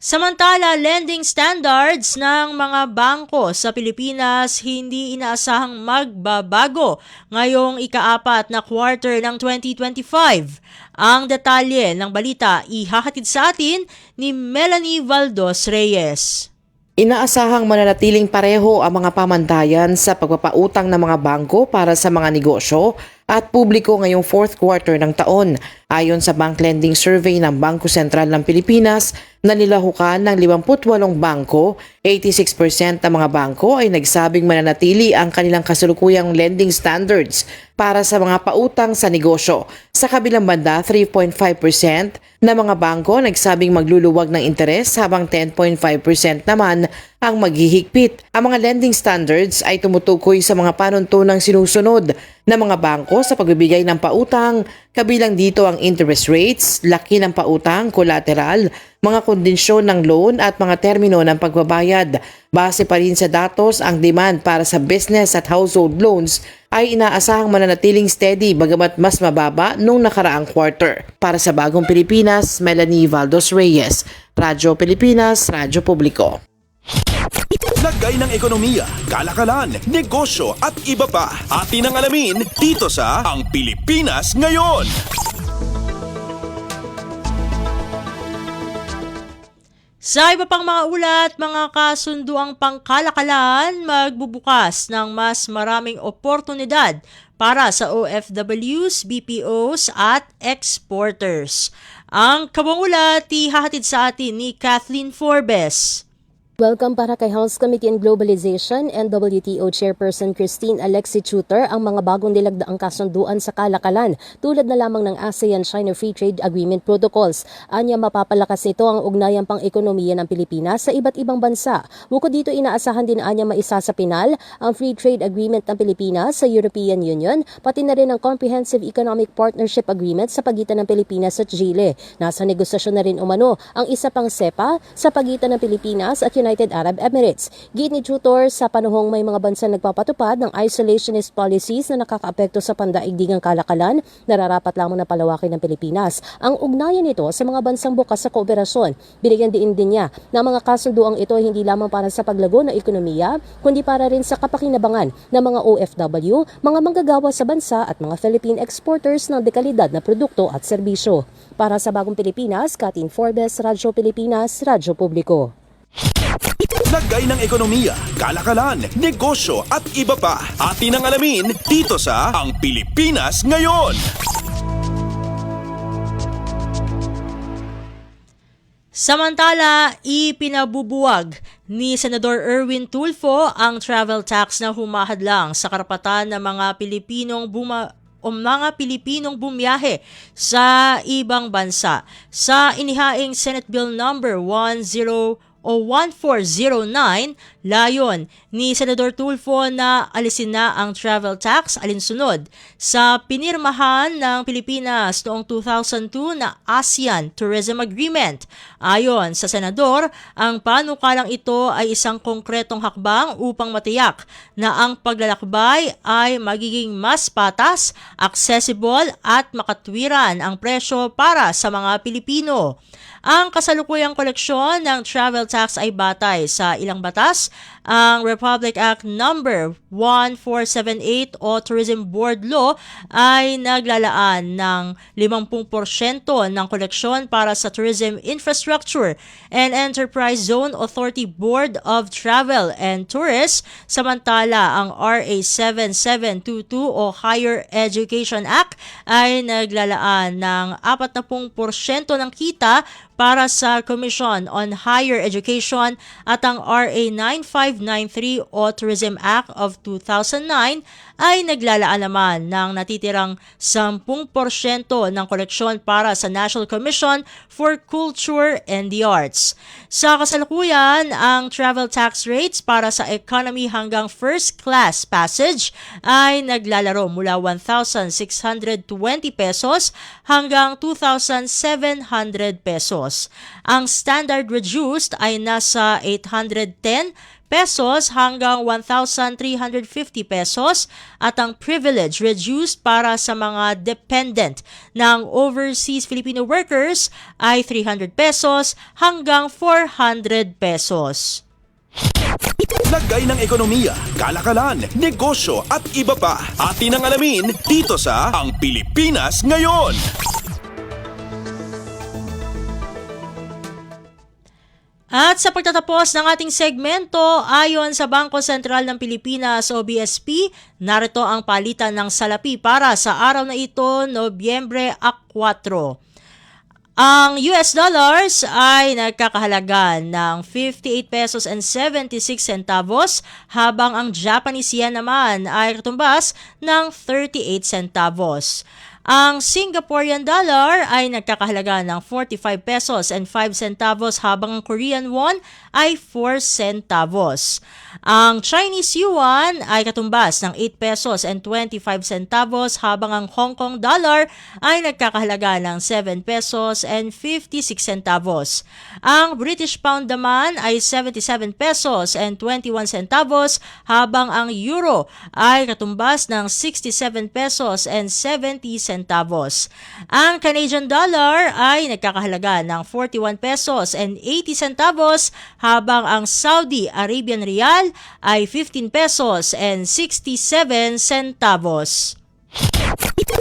Samantala, lending standards ng mga bangko sa Pilipinas hindi inaasahang magbabago ngayong ika-4 na quarter ng 2025. Ang detalye ng balita ihahatid sa atin ni Melanie Valdos Reyes. Inaasahang mananatiling pareho ang mga pamantayan sa pagpapautang ng mga bangko para sa mga negosyo at publiko ngayong 4th quarter ng taon. Ayon sa Bank Lending Survey ng Bangko Sentral ng Pilipinas na nilahukan ng 58 bangko, 86% ng mga bangko ay nagsabing mananatili ang kanilang kasalukuyang lending standards para sa mga pautang sa negosyo. Sa kabilang banda, 3.5% na mga bangko nagsabing magluluwag ng interes habang 10.5% naman ang maghihigpit. Ang mga lending standards ay tumutukoy sa mga panuntunang sinusunod ng mga bangko sa pagbibigay ng pautang, kabilang dito ang interest rates, laki ng pautang, collateral, mga kondisyon ng loan at mga termino ng pagbabayad. Base pa rin sa datos, ang demand para sa business at household loans ay inaasahang mananatiling steady bagamat mas mababa nung nakaraang quarter. Para sa Bagong Pilipinas, Melanie Valdos Reyes, Radyo Pilipinas, Radyo Publiko. Lagay ng ekonomiya, kalakalan, negosyo at iba pa. Atin ang alamin dito sa Ang Pilipinas Ngayon. Sa iba pang mga ulat, mga kasunduang pangkalakalan magbubukas ng mas maraming oportunidad para sa OFWs, BPOs at exporters. Ang kabang ulat ihahatid sa atin ni Kathleen Forbes. Welcome para kay House Committee on Globalization and WTO Chairperson Christine Alexi Chuter ang mga bagong nilagdaang kasunduan sa kalakalan tulad na lamang ng ASEAN-China Free Trade Agreement Protocols. Anya mapapalakas nito ang ugnayang pang-ekonomiya ng Pilipinas sa iba't ibang bansa. Bukod dito, inaasahan din anya maisa sa pinal ang Free Trade Agreement ng Pilipinas sa European Union, pati na rin ang Comprehensive Economic Partnership Agreement sa pagitan ng Pilipinas at Chile. Nasa negosasyon na rin umano ang isa pang CEPA sa pagitan ng Pilipinas at United Arab Emirates. Gid ni Chutor, sa panahong may mga bansa nagpapatupad ng isolationist policies na nakakaapekto sa pandaigdigang kalakalan, nararapat lamang na palawakin ng Pilipinas ang ugnayan nito sa mga bansang bukas sa kooperasyon. Binigyan din niya na mga kasunduang ito ay hindi lamang para sa paglago ng ekonomiya, kundi para rin sa kapakinabangan ng mga OFW, mga manggagawa sa bansa at mga Philippine exporters ng dekalidad na produkto at serbisyo. Para sa Bagong Pilipinas, Kathleen Forbes, Radyo Pilipinas, Radyo Publiko. Lagay ng ekonomiya, kalakalan, negosyo at iba pa. Atin ang alamin dito sa Ang Pilipinas Ngayon. Samantala, ipinabubuwag ni Senador Erwin Tulfo ang travel tax na humahadlang sa karapatan ng mga Pilipinong bumiyahe sa ibang bansa. Sa inihaing Senate Bill number 1409, layon ni Senador Tulfo na alisin na ang travel tax alinsunod sa pinirmahan ng Pilipinas noong 2002 na ASEAN Tourism Agreement. Ayon sa Senador, ang panukalang ito ay isang konkretong hakbang upang matiyak na ang paglalakbay ay magiging mas patas, accessible at makatwiran ang presyo para sa mga Pilipino. Ang kasalukuyang koleksyon ng travel tax ay batay sa ilang batas, ang Republic Act number 1478 o Tourism Board Law ay naglalaan ng 50% ng koleksyon para sa Tourism Infrastructure and Enterprise Zone Authority Board of Travel and Tourists, samantala ang RA 7722 o Higher Education Act ay naglalaan ng 40% ng kita para sa Commission on Higher Education at ang RA 9593 o Tourism Act of 2009 ay naglalaan naman ng natitirang 10% ng koleksyon para sa National Commission for Culture and the Arts. Sa kasalukuyan, ang travel tax rates para sa economy hanggang first class passage ay naglalaro mula 1,620 pesos hanggang 2,700 pesos. Ang standard reduced ay nasa 810 pesos hanggang 1,350 pesos at ang privilege reduced para sa mga dependent ng overseas Filipino workers ay 300 pesos hanggang 400 pesos. Lagay ng ekonomiya, kalakalan, negosyo at iba pa. Atin ang alamin dito sa Ang Pilipinas Ngayon. At sa pagtatapos ng ating segmento, ayon sa Bangko Sentral ng Pilipinas o BSP, narito ang palitan ng salapi para sa araw na ito, Nobyembre 4. Ang US dollars ay nagkakahalaga ng 58 pesos and 76 centavos habang ang Japanese yen naman ay katumbas ng 38 centavos. Ang Singaporean dollar ay nagkakahalaga ng 45 pesos and 5 centavos habang ang Korean won ay 4 centavos. Ang Chinese yuan ay katumbas ng 8 pesos and 25 centavos habang ang Hong Kong dollar ay nagkakahalaga ng 7 pesos and 56 centavos. Ang British pound naman ay 77 pesos and 21 centavos habang ang euro ay katumbas ng 67 pesos and 70 centavos. Ang Canadian dollar ay nagkakahalaga ng 41 pesos and 80 centavos habang ang Saudi Arabian Riyal ay 15 pesos and 67 centavos.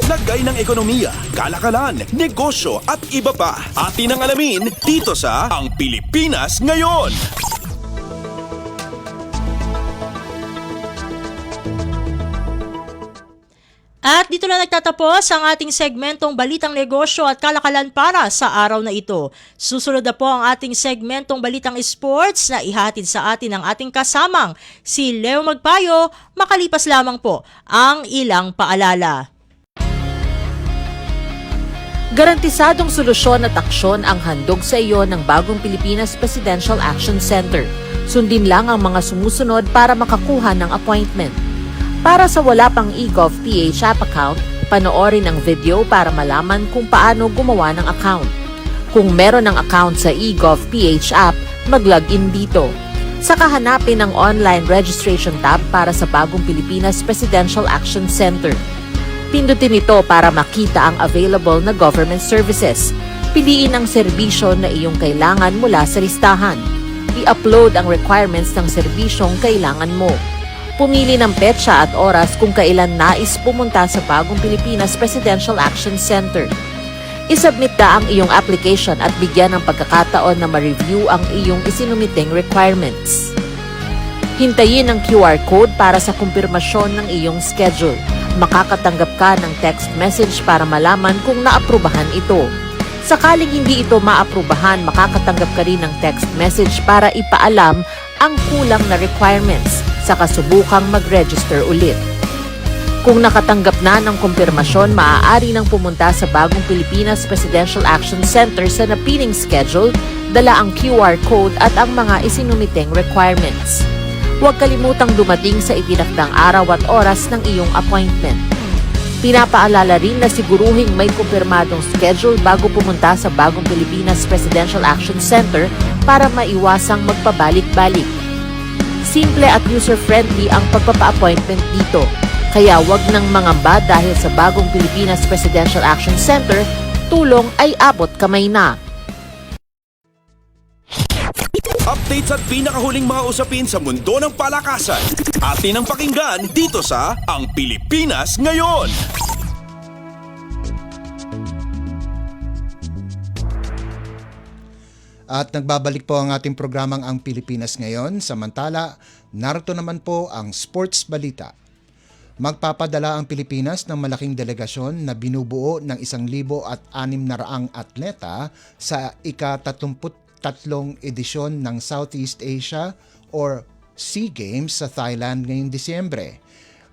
Lagay ng ekonomiya, kalakalan, negosyo at iba pa. Atin ang alamin dito sa Ang Pilipinas Ngayon. At dito na nagtatapos ang ating segmentong Balitang Negosyo at Kalakalan para sa araw na ito. Susunod na po ang ating segmentong Balitang Sports na ihatid sa atin ng ating kasamang si Leo Magpayo, makalipas lamang po ang ilang paalala. Garantisadong solusyon at aksyon ang handog sa iyo ng Bagong Pilipinas Presidential Action Center. Sundin lang ang mga sumusunod para makakuha ng appointment. Para sa wala pang eGov.ph app account, panoorin ang video para malaman kung paano gumawa ng account. Kung meron ng account sa eGov.ph app, mag-login dito. Saka hanapin ang online registration tab para sa Bagong Pilipinas Presidential Action Center. Pindutin ito para makita ang available na government services. Piliin ang serbisyo na iyong kailangan mula sa listahan. I-upload ang requirements ng serbisyong kailangan mo. Pumili ng petsa at oras kung kailan nais pumunta sa Bagong Pilipinas Presidential Action Center. I-submit na ang iyong application at bigyan ng pagkakataon na ma-review ang iyong isinumiting requirements. Hintayin ang QR code para sa kumpirmasyon ng iyong schedule. Makakatanggap ka ng text message para malaman kung naaprubahan ito. Sakaling hindi ito maaprubahan, makakatanggap ka rin ng text message para ipaalam ang kulang na requirements sa kasubukang mag-register ulit. Kung nakatanggap na ng kumpirmasyon, maaari nang pumunta sa Bagong Pilipinas Presidential Action Center sa napiling schedule, dala ang QR code at ang mga isinumiting requirements. Huwag kalimutang dumating sa itinakdang araw at oras ng iyong appointment. Pinapaalala rin na siguruhing may kumpirmadong schedule bago pumunta sa Bagong Pilipinas Presidential Action Center para maiwasang magpabalik-balik. Simple at user-friendly ang pagpapa-appointment dito. Kaya wag nang mangamba dahil sa Bagong Pilipinas Presidential Action Center, tulong ay abot kamay na. Updates at pinakahuling mga usapin sa mundo ng palakasan. Atin ang pakinggan dito sa Ang Pilipinas Ngayon. At nagbabalik po ang ating programang Ang Pilipinas Ngayon. Samantala, narito naman po ang sports balita. Magpapadala ang Pilipinas ng malaking delegasyon na binubuo ng 1,600 atleta sa ika-33 edisyon ng Southeast Asia or SEA Games sa Thailand ngayong Disyembre.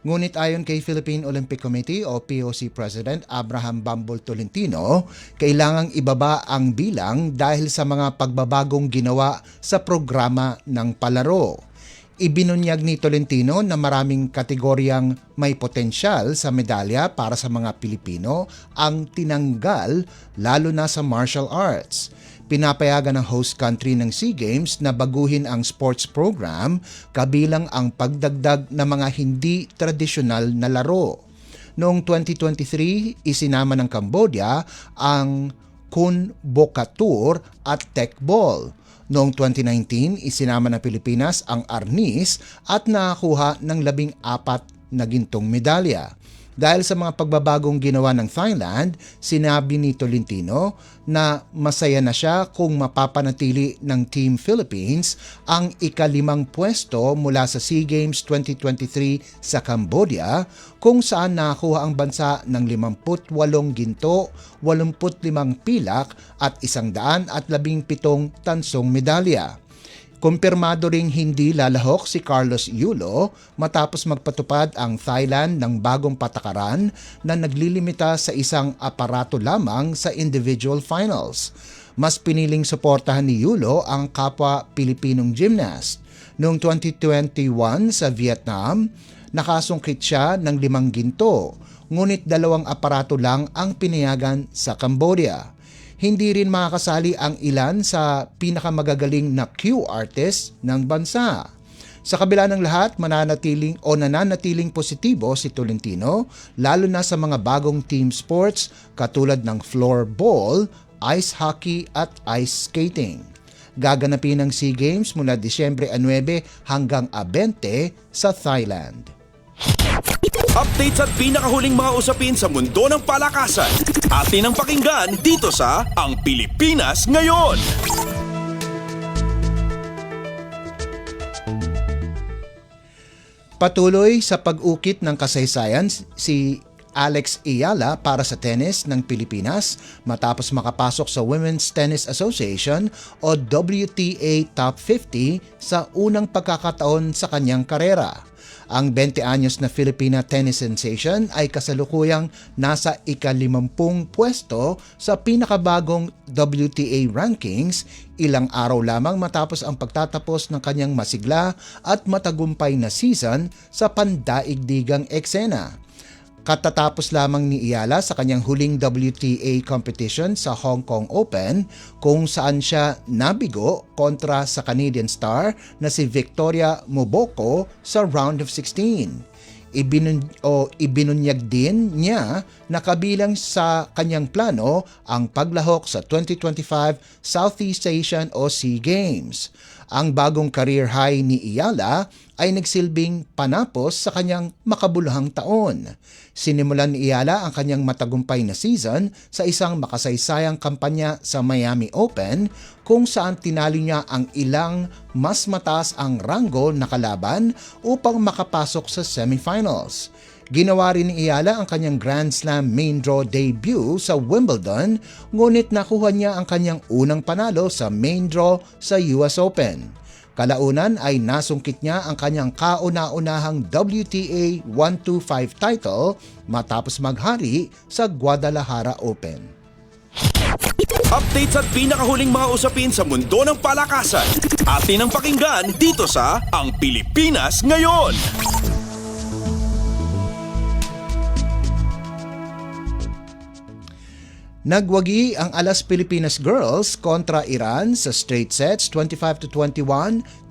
Ngunit ayon kay Philippine Olympic Committee o POC President Abraham Bambol Tolentino, kailangang ibaba ang bilang dahil sa mga pagbabagong ginawa sa programa ng palaro. Ibinunyag ni Tolentino na maraming kategoryang may potensyal sa medalya para sa mga Pilipino ang tinanggal lalo na sa martial arts. Pinapayagan ng host country ng SEA Games na baguhin ang sports program kabilang ang pagdagdag ng mga hindi tradisyonal na laro. Noong 2023, isinama ng Cambodia ang Kun Bokatur at Tekball. Noong 2019, isinama ng Pilipinas ang Arnis at nakakuha ng 14 na gintong medalya. Dahil sa mga pagbabagong ginawa ng Thailand, sinabi ni Tolentino na masaya na siya kung mapapanatili ng Team Philippines ang ika-5 pwesto mula sa SEA Games 2023 sa Cambodia, kung saan nakakuha ang bansa ng 58 ginto, 85 pilak at 117 tansong medalya. Kumpirmado ring hindi lalahok si Carlos Yulo matapos magpatupad ang Thailand ng bagong patakaran na naglilimita sa isang aparato lamang sa individual finals. Mas piniling suportahan ni Yulo ang kapwa Pilipinong gymnast. Noong 2021 sa Vietnam, nakasungkit siya ng 5 ginto, ngunit 2 aparato lang ang pinayagan sa Cambodia. Hindi rin makakasali ang ilan sa pinakamagagaling na Q artist ng bansa. Sa kabila ng lahat, nananatiling positibo si Tolentino, lalo na sa mga bagong team sports katulad ng floorball, ice hockey at ice skating. Gaganapin ang SEA Games mula Disyembre 9 hanggang 20 sa Thailand. Updates at pinakahuling mga usapin sa mundo ng palakasan. Atin ang pakinggan dito sa Ang Pilipinas Ngayon. Patuloy sa pag-ukit ng kasaysayan si Alex Ayala para sa tennis ng Pilipinas matapos makapasok sa Women's Tennis Association o WTA Top 50 sa unang pagkakataon sa kanyang karera. Ang 20 anyos na Filipina tennis sensation ay kasalukuyang nasa ika-50 pwesto sa pinakabagong WTA rankings ilang araw lamang matapos ang pagtatapos ng kanyang masigla at matagumpay na season sa pandaigdigang eksena. Katatapos lamang ni Ayala sa kanyang huling WTA competition sa Hong Kong Open kung saan siya nabigo kontra sa Canadian star na si Victoria Moboko sa round of 16. Ibinunyag din niya na kabilang sa kanyang plano ang paglahok sa 2025 Southeast Asian o SEA Games. Ang bagong career high ni Ayala ay nagsilbing panapos sa kanyang makabuluhang taon. Sinimulan ni Ayala ang kanyang matagumpay na season sa isang makasaysayang kampanya sa Miami Open kung saan tinalo niya ang ilang mas mataas ang ranggo na kalaban upang makapasok sa semifinals. Ginawa rin ni Ayala ang kanyang Grand Slam main draw debut sa Wimbledon, ngunit nakuha niya ang kanyang unang panalo sa main draw sa US Open. Kalaunan ay nasungkit niya ang kanyang kauna-unahang WTA 125 title matapos maghari sa Guadalajara Open. Updates at pinakahuling mga usapin sa mundo ng palakasan. Atin ang pakinggan dito sa Ang Pilipinas Ngayon. Nagwagi ang Alas Pilipinas Girls kontra Iran sa straight sets 25-21,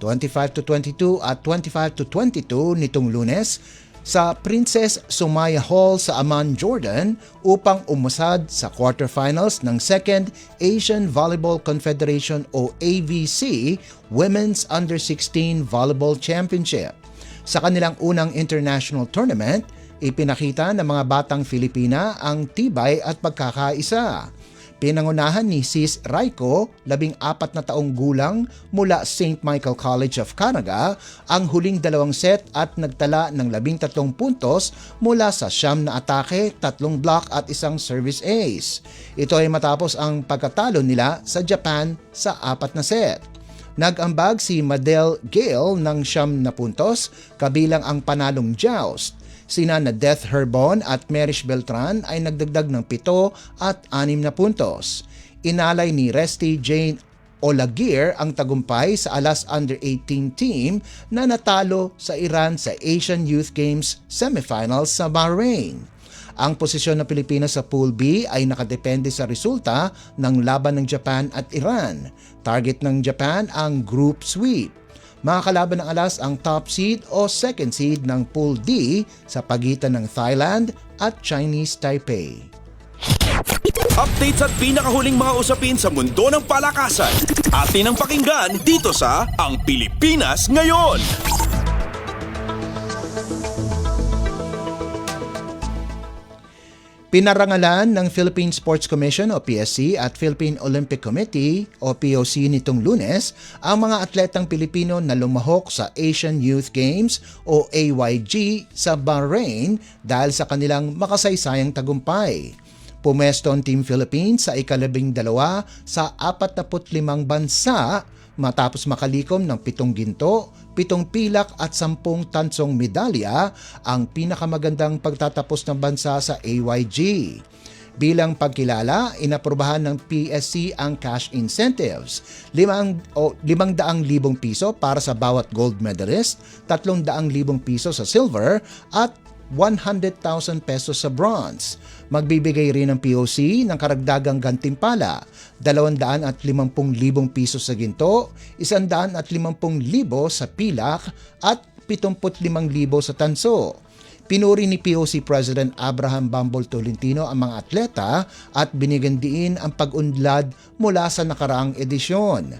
25-22 at 25-22 nitong Lunes sa Princess Sumaya Hall sa Amman, Jordan upang umusad sa quarterfinals ng 2nd Asian Volleyball Confederation o AVC Women's Under-16 Volleyball Championship. Sa kanilang unang international tournament, ipinakita ng mga batang Filipina ang tibay at pagkakaisa. Pinangunahan ni Sis Raiko, 14 na taong gulang mula St. Michael College of Canada, ang huling 2 set at nagtala ng 13 puntos mula sa 9 na atake, 3 block at 1 service ace. Ito ay matapos ang pagkatalo nila sa Japan sa 4 na set. Nag-ambag si Madel Gale ng 9 na puntos, kabilang ang panalong joust. Sina na Death Herbon at Merish Beltran ay nagdagdag ng 7 at 6 na puntos. Inalay ni Resty Jane Olagir ang tagumpay sa Alas Under-18 team na natalo sa Iran sa Asian Youth Games semifinals sa Bahrain. Ang posisyon ng Pilipinas sa Pool B ay nakadepende sa resulta ng laban ng Japan at Iran. Target ng Japan ang group sweep. Makakalaban ng Alas ang top seed o second seed ng Pool D sa pagitan ng Thailand at Chinese Taipei. Updates at pinakahuling mga usapin sa mundo ng palakasan. Atin ang pakinggan dito sa Ang Pilipinas Ngayon. Pinarangalan ng Philippine Sports Commission o PSC at Philippine Olympic Committee o POC nitong Lunes ang mga atletang Pilipino na lumahok sa Asian Youth Games o AYG sa Bahrain dahil sa kanilang makasaysayang tagumpay. Pumesto ang Team Philippines sa ika-12 sa 45 bansa matapos makalikom ng 7 ginto, 7 pilak at 10 tansong medalya, ang pinakamagandang pagtatapos ng bansa sa AYG. Bilang pagkilala, inaprubahan ng PSC ang cash incentives, 500,000 piso para sa bawat gold medalist, 300,000 piso sa silver at 100,000 pesos sa bronze. Magbibigay rin ng POC ng karagdagang gantimpala, 250,000 piso sa ginto, 150,000 sa pilak at 75,000 sa tanso. Pinuri ni POC President Abraham Bambol Tolentino ang mga atleta at binigyan diin ang pag-unlad mula sa nakaraang edisyon.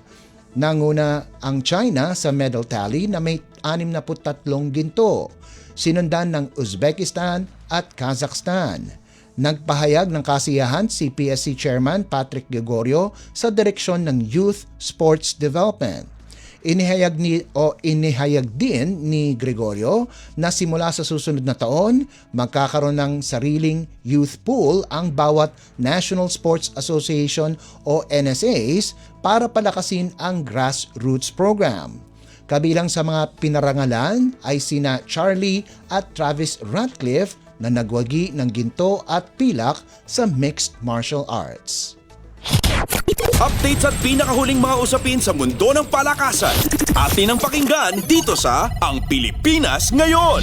Nanguna ang China sa medal tally na may 63 ginto, sinundan ng Uzbekistan at Kazakhstan. Nagpahayag ng kasiyahan si PSC Chairman Patrick Gregorio sa direksyon ng Youth Sports Development. Inihayag din ni Gregorio na simula sa susunod na taon, magkakaroon ng sariling youth pool ang bawat National Sports Association o NSAs para palakasin ang grassroots program. Kabilang sa mga pinarangalan ay sina Charlie at Travis Ratcliffe na nagwagi ng ginto at pilak sa mixed martial arts. Updates at pinakahuling mga usapin sa mundo ng palakasan. Atin ang pakinggan dito sa Ang Pilipinas Ngayon.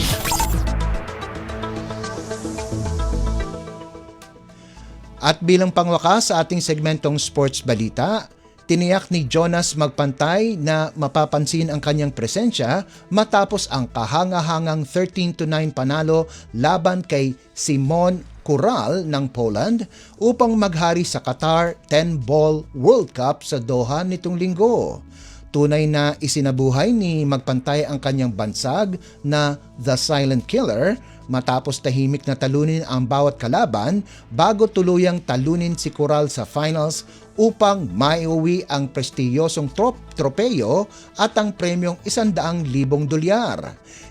At bilang pangwakas sa ating segmentong sports balita, tiniyak ni Jonas Magpantay na mapapansin ang kanyang presensya matapos ang kahangahangang 13-9 panalo laban kay Simon Kural ng Poland upang maghari sa Qatar 10-ball World Cup sa Doha nitong linggo. Tunay na isinabuhay ni Magpantay ang kanyang bansag na The Silent Killer matapos tahimik na talunin ang bawat kalaban bago tuluyang talunin si Kural sa finals upang maiuwi ang prestiyosong tropeyo at ang premyong $100,000.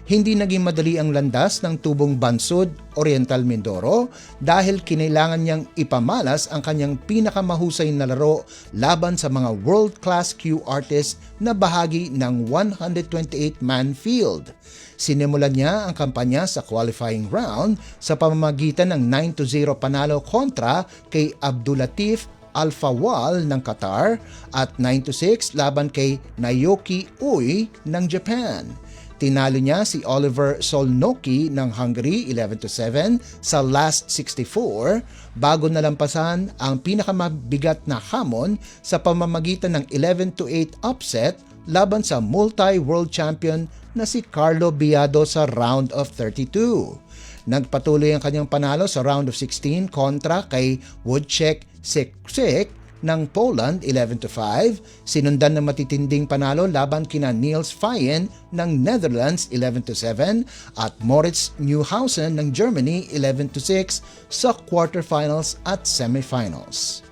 Hindi naging madali ang landas ng tubong Bansud Oriental Mindoro dahil kinailangan niyang ipamalas ang kanyang pinakamahusay na laro laban sa mga world-class cue artists na bahagi ng 128-man field. Sinimulan niya ang kampanya sa qualifying round sa pamamagitan ng 9-0 panalo kontra kay Abdulatif Alfawal ng Qatar at 9-6 laban kay Naoki Uy ng Japan. Tinalo niya si Oliver Solnoki ng Hungary 11-7 sa last 64 bago nalampasan ang pinakamabigat na hamon sa pamamagitan ng 11-8 upset laban sa multi-world champion na si Carlo Biado sa round of 32. Nagpatuloy ang kanyang panalo sa round of 16 kontra kay Wojciech Sik ng Poland 11-5, sinundan ng matitinding panalo laban kina Niels Feyen ng Netherlands 11-7 at Moritz Neuhausen ng Germany 11-6 sa quarterfinals at semifinals.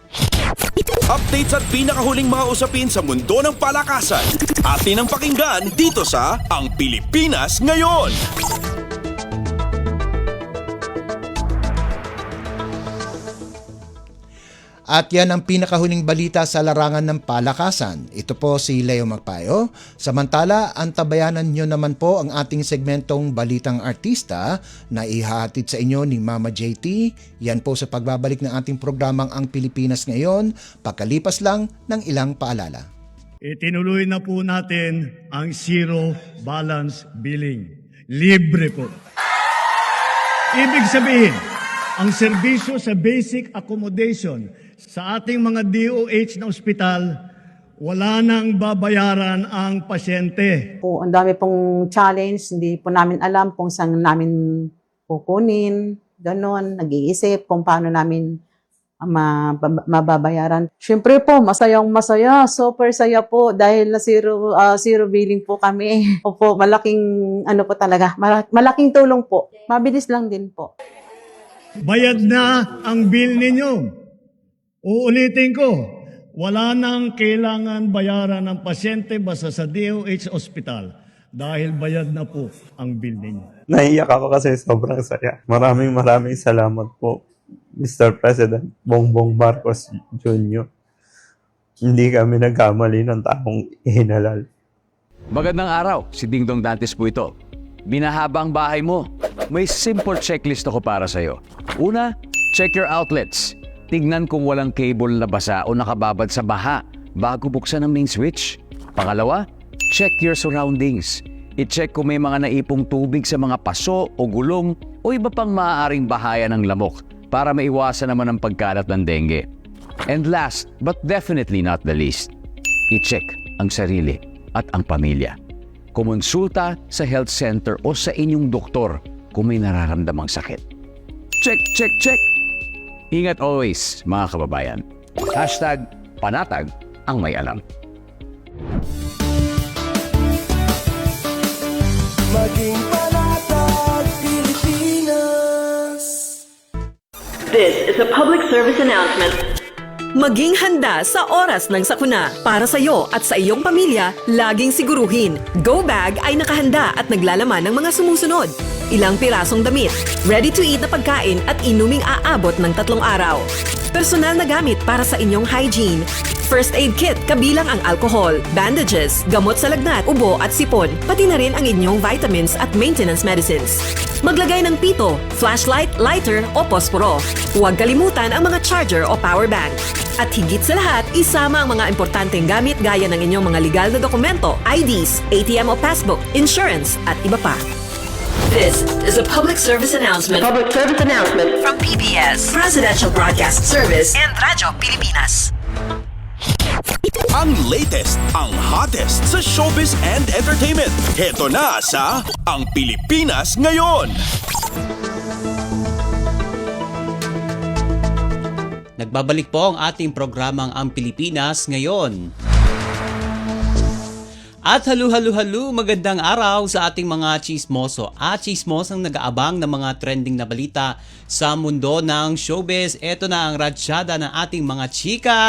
Updates at pinakahuling mga usapin sa mundo ng palakasan. Atin ang pakinggan dito sa Ang Pilipinas Ngayon. At yan ang pinakahuling balita sa larangan ng palakasan. Ito po si Leo Magpayo. Samantala, antabayanan nyo naman po ang ating segmentong Balitang Artista na ihahatid sa inyo ni Mama JT. Yan po sa pagbabalik ng ating programang Ang Pilipinas Ngayon, pagkalipas lang ng ilang paalala. Itinuloy na po natin ang zero balance billing. Libre po. Ibig sabihin, ang serbisyo sa basic accommodation sa ating mga DOH na ospital, wala nang babayaran ang pasyente. Ang dami pong challenge, hindi po namin alam kung saan namin kukunin, ganon, nag-iisip kung paano namin mababayaran. Siyempre po, masayang masaya, super saya po dahil na zero billing po kami. Opo, malaking po talaga, malaking tulong po. Mabilis lang din po. Bayad na ang bill ninyo. Uulitin ko, wala nang kailangan bayaran ng pasyente basta sa DOH Hospital dahil bayad na po ang bill ninyo. Naiyak ako kasi sobrang saya. Maraming salamat po, Mr. President Bongbong Marcos Jr. hindi kami nagkamali ng taong ihinalal. Magandang araw, si Dingdong Dantes po ito. Binahaba ang bahay mo. May simple checklist ako para sa'yo. Una, check your outlets. Tignan kung walang cable na basa o nakababad sa baha bago buksan ang main switch. Pangalawa, check your surroundings. I-check kung may mga naipong tubig sa mga paso o gulong o iba pang maaaring bahaya ng lamok para maiwasan naman ang pagkalat ng dengue. And last, but definitely not the least, i-check ang sarili at ang pamilya. Kumonsulta sa health center o sa inyong doktor kung may nararamdamang sakit. Check, check, check! Ingat always, mga kababayan. #panatag ang may alam. Maging panatag Pilipinas. This is a public service announcement. Maging handa sa oras ng sakuna. Para sa iyo at sa iyong pamilya, laging siguruhin, Go Bag ay nakahanda at naglalaman ng mga sumusunod. Ilang pirasong damit, ready-to-eat na pagkain at inuming aabot ng 3 araw. Personal na gamit para sa inyong hygiene. First aid kit kabilang ang alcohol, bandages, gamot sa lagnat, ubo at sipon, pati na rin ang inyong vitamins at maintenance medicines. Maglagay ng pito, flashlight, lighter o posporo. Huwag kalimutan ang mga charger o power bank. At higit sa lahat, isama ang mga importanteng gamit gaya ng inyong mga legal na dokumento, IDs, ATM o passbook, insurance at iba pa. This is a public service announcement. Public service announcement from PBS, Presidential Broadcast Service, and Radyo Pilipinas. Ang latest, ang hottest sa showbiz and entertainment. Heto na sa Ang Pilipinas Ngayon. Nagbabalik po ang ating programang Ang Pilipinas Ngayon. At halu-halu-halu, magandang araw sa ating mga chismoso at chismosang nag-aabang ng mga trending na balita sa mundo ng showbiz. Ito na ang ratsyada ng ating mga chika.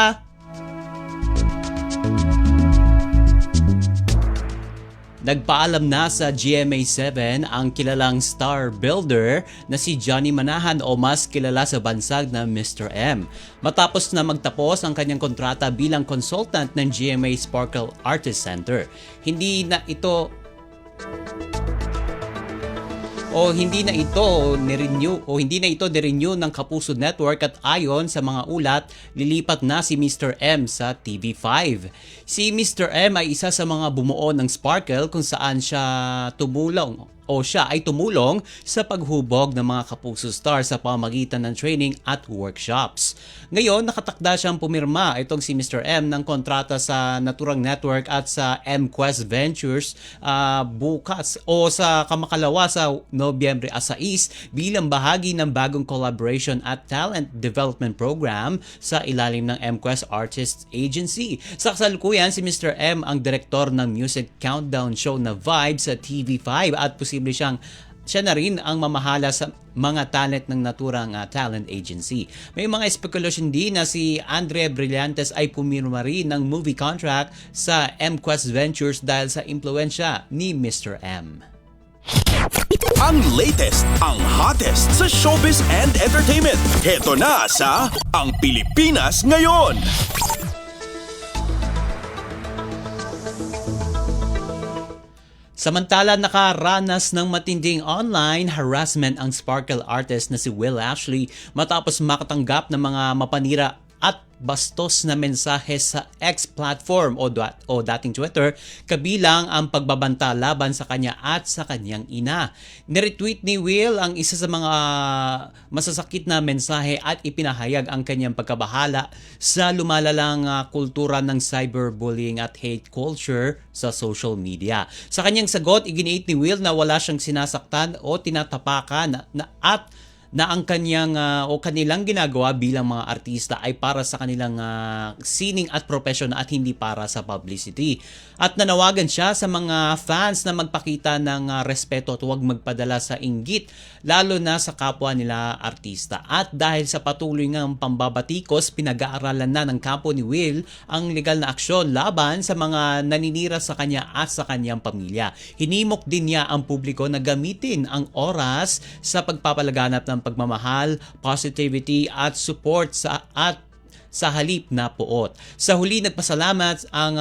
Nagpaalam na sa GMA7 ang kilalang star builder na si Johnny Manahan o mas kilala sa bansag na Mr. M. Matapos na magtapos ang kanyang kontrata bilang consultant ng GMA Sparkle Artist Center. Hindi na ito nirenew ng Kapuso Network at ayon sa mga ulat, lilipat na si Mr. M sa TV5. Si Mr. M ay isa sa mga bumuo ng Sparkle kung saan siya ay tumulong sa paghubog ng mga Kapuso stars sa pamamagitan ng training at workshops. Ngayon, nakatakda siyang pumirma itong si Mr. M ng kontrata sa Naturang Network at sa MQuest Ventures bukas o sa kamakalawa sa Nobyembre 6 bilang bahagi ng bagong collaboration at talent development program sa ilalim ng MQuest Artists Agency. Sa kasalukuyan, si Mr. M ang direktor ng music countdown show na Vibe sa TV5 at posible siya na rin ang mamahala sa mga talent ng Naturang Talent Agency. May mga spekulasyon din na si Andre Brillantes ay pumirma rin ng movie contract sa MQuest Ventures dahil sa impluensya ni Mr. M. Ang latest, ang hottest sa showbiz and entertainment. Heto na sa Ang Pilipinas Ngayon. Samantala, nakaranas ng matinding online harassment ang Sparkle artist na si Will Ashley matapos makatanggap ng mga mapanira at bastos na mensahe sa X platform o dating Twitter, kabilang ang pagbabanta laban sa kanya at sa kanyang ina. Niretweet ni Will ang isa sa mga masasakit na mensahe at ipinahayag ang kanyang pagkabahala sa lumalalang kultura ng cyberbullying at hate culture sa social media. Sa kanyang sagot, iginiit ni Will na wala siyang sinasaktan o tinatapakan na ang kanilang ginagawa bilang mga artista ay para sa kanilang sining at profesyon at hindi para sa publicity. At nanawagan siya sa mga fans na magpakita ng respeto at huwag magpadala sa inggit, lalo na sa kapwa nila artista. At dahil sa patuloy ng pambabatikos, pinag-aaralan na ng kampo ni Will ang legal na aksyon laban sa mga naninira sa kanya at sa kanyang pamilya. Hinimok din niya ang publiko na gamitin ang oras sa pagpapalaganap ng pagmamahal, positivity at support sa halip na puot. Sa huli, nagpasalamat ang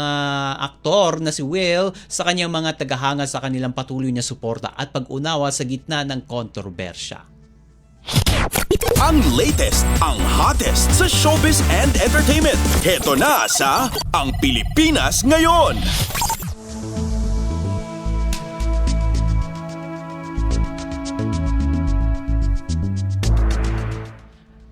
aktor na si Will sa kanyang mga tagahanga sa kanilang patuloy na suporta at pag-unawa sa gitna ng kontrobersya. Ang latest, ang hottest sa showbiz and entertainment. Heto na sa Ang Pilipinas Ngayon.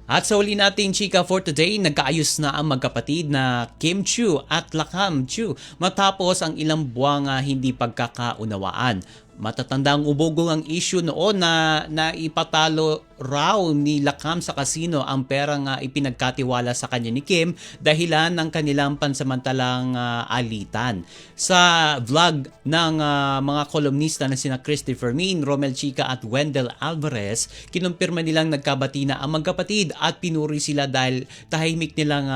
At sa uli nating chika for today, nagkaayos na ang magkapatid na Kim Chiu at Lakam Chiu matapos ang ilang buwang hindi pagkakaunawaan. Matatandang ubogong ang issue noon na naipatalo raw ni Lakam sa kasino ang perang ipinagkatiwala sa kanya ni Kim dahilan ng kanilang pansamantalang alitan. Sa vlog ng mga kolumnista na sina Christopher Min, Romel Chica at Wendell Alvarez, kinumpirma nilang nagkabati na ang magkapatid at pinuri sila dahil tahimik nilang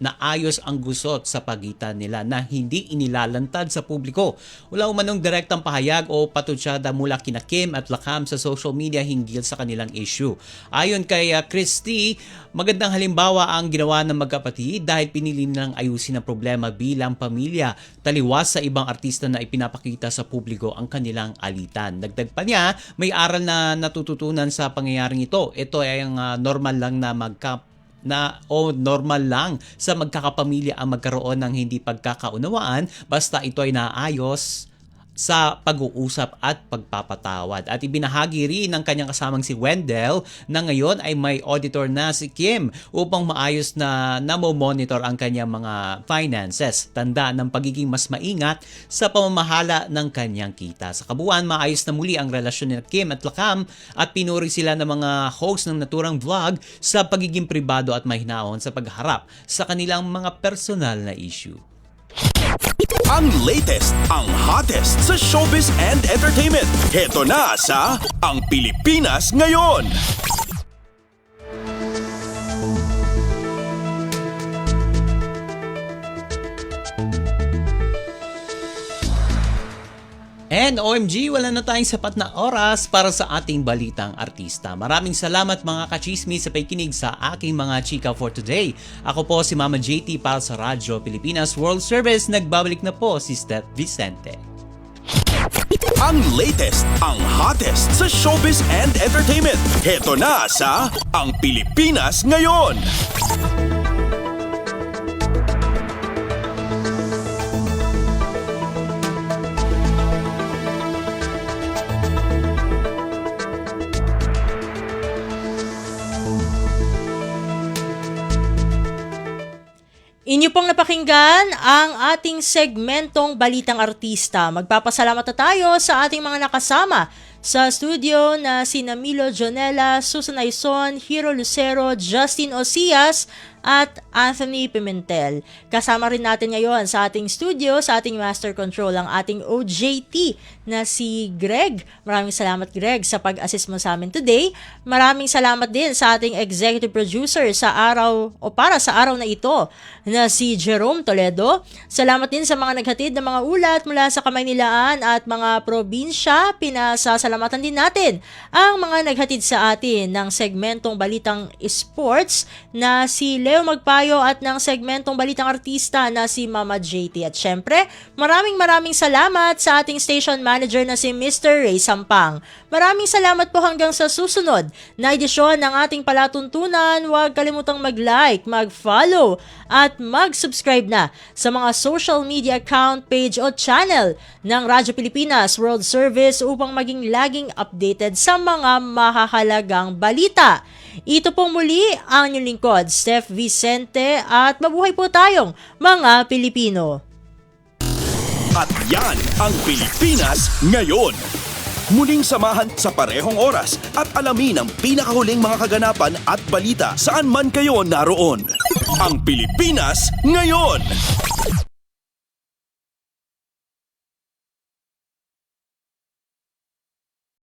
naayos ang gusot sa pagitan nila na hindi inilalantad sa publiko. Wala umanong direktang pahayag o patutsada mula kina Kim at Lakam sa social media hinggil sa kanilang issue. Ayon kay Christy, magandang halimbawa ang ginawa ng magkapatid dahil pinili nilang ayusin ang problema bilang pamilya, taliwas sa ibang artista na ipinapakita sa publiko ang kanilang alitan. Dagdag pa niya, may aral na natututunan sa pangyayaring ito. Ito ay ang normal lang normal lang sa magkakapamilya ang magkaroon ng hindi pagkakaunawaan basta ito ay naayos sa pag-uusap at pagpapatawad. At ibinahagi rin ng kanyang kasamang si Wendell na ngayon ay may auditor na si Kim upang maayos na namo-monitor ang kanyang mga finances. Tanda ng pagiging mas maingat sa pamamahala ng kanyang kita. Sa kabuuan, maayos na muli ang relasyon ni Kim at Lakam at pinuri sila ng mga host ng naturang vlog sa pagiging pribado at mahinahon sa pagharap sa kanilang mga personal na issue. Ang latest, ang hottest sa showbiz and entertainment. Heto na sa Ang Pilipinas Ngayon. And OMG, wala na tayong sapat na oras para sa ating balitang artista. Maraming salamat mga kachismis sa pakikinig sa aking mga chika for today. Ako po si Mama JT para sa Radyo Pilipinas World Service. Nagbabalik na po si Steph Vicente. Ang latest, ang hottest sa showbiz and entertainment. Heto na sa Ang Pilipinas Ngayon. Inyo pong napakinggan ang ating segmentong Balitang Artista. Magpapasalamat na tayo sa ating mga nakasama sa studio na sina Milo Jonella, Susan Aison, Hiro Lucero, Justin Osias, at Anthony Pimentel. Kasama rin natin ngayon sa ating studio, sa ating master control, ang ating OJT na si Greg. Maraming salamat, Greg, sa pag-assist mo sa amin today. Maraming salamat din sa ating executive producer sa araw o para sa araw na ito na si Jerome Toledo. Salamat din sa mga naghatid ng mga ulat mula sa Kamaynilaan at mga probinsya. Pinasasalamatan din natin ang mga naghatid sa atin ng segmentong Balitang Sports na si Leo Magpayo at ng segmentong Balitang Artista na si Mama JT. At syempre, maraming salamat sa ating station manager na si Mr. Ray Sampang. Maraming salamat po hanggang sa susunod na edisyon ng ating palatuntunan. Huwag kalimutang mag-like, mag-follow at mag-subscribe na sa mga social media account, page o channel ng Radyo Pilipinas World Service upang maging laging updated sa mga mahahalagang balita. Ito pong muli ang inyong lingkod, Steph Vicente, at mabuhay po tayong mga Pilipino. At yan ang Pilipinas Ngayon. Muling samahan sa parehong oras at alamin ang pinakahuling mga kaganapan at balita saan man kayo naroon. Ang Pilipinas Ngayon.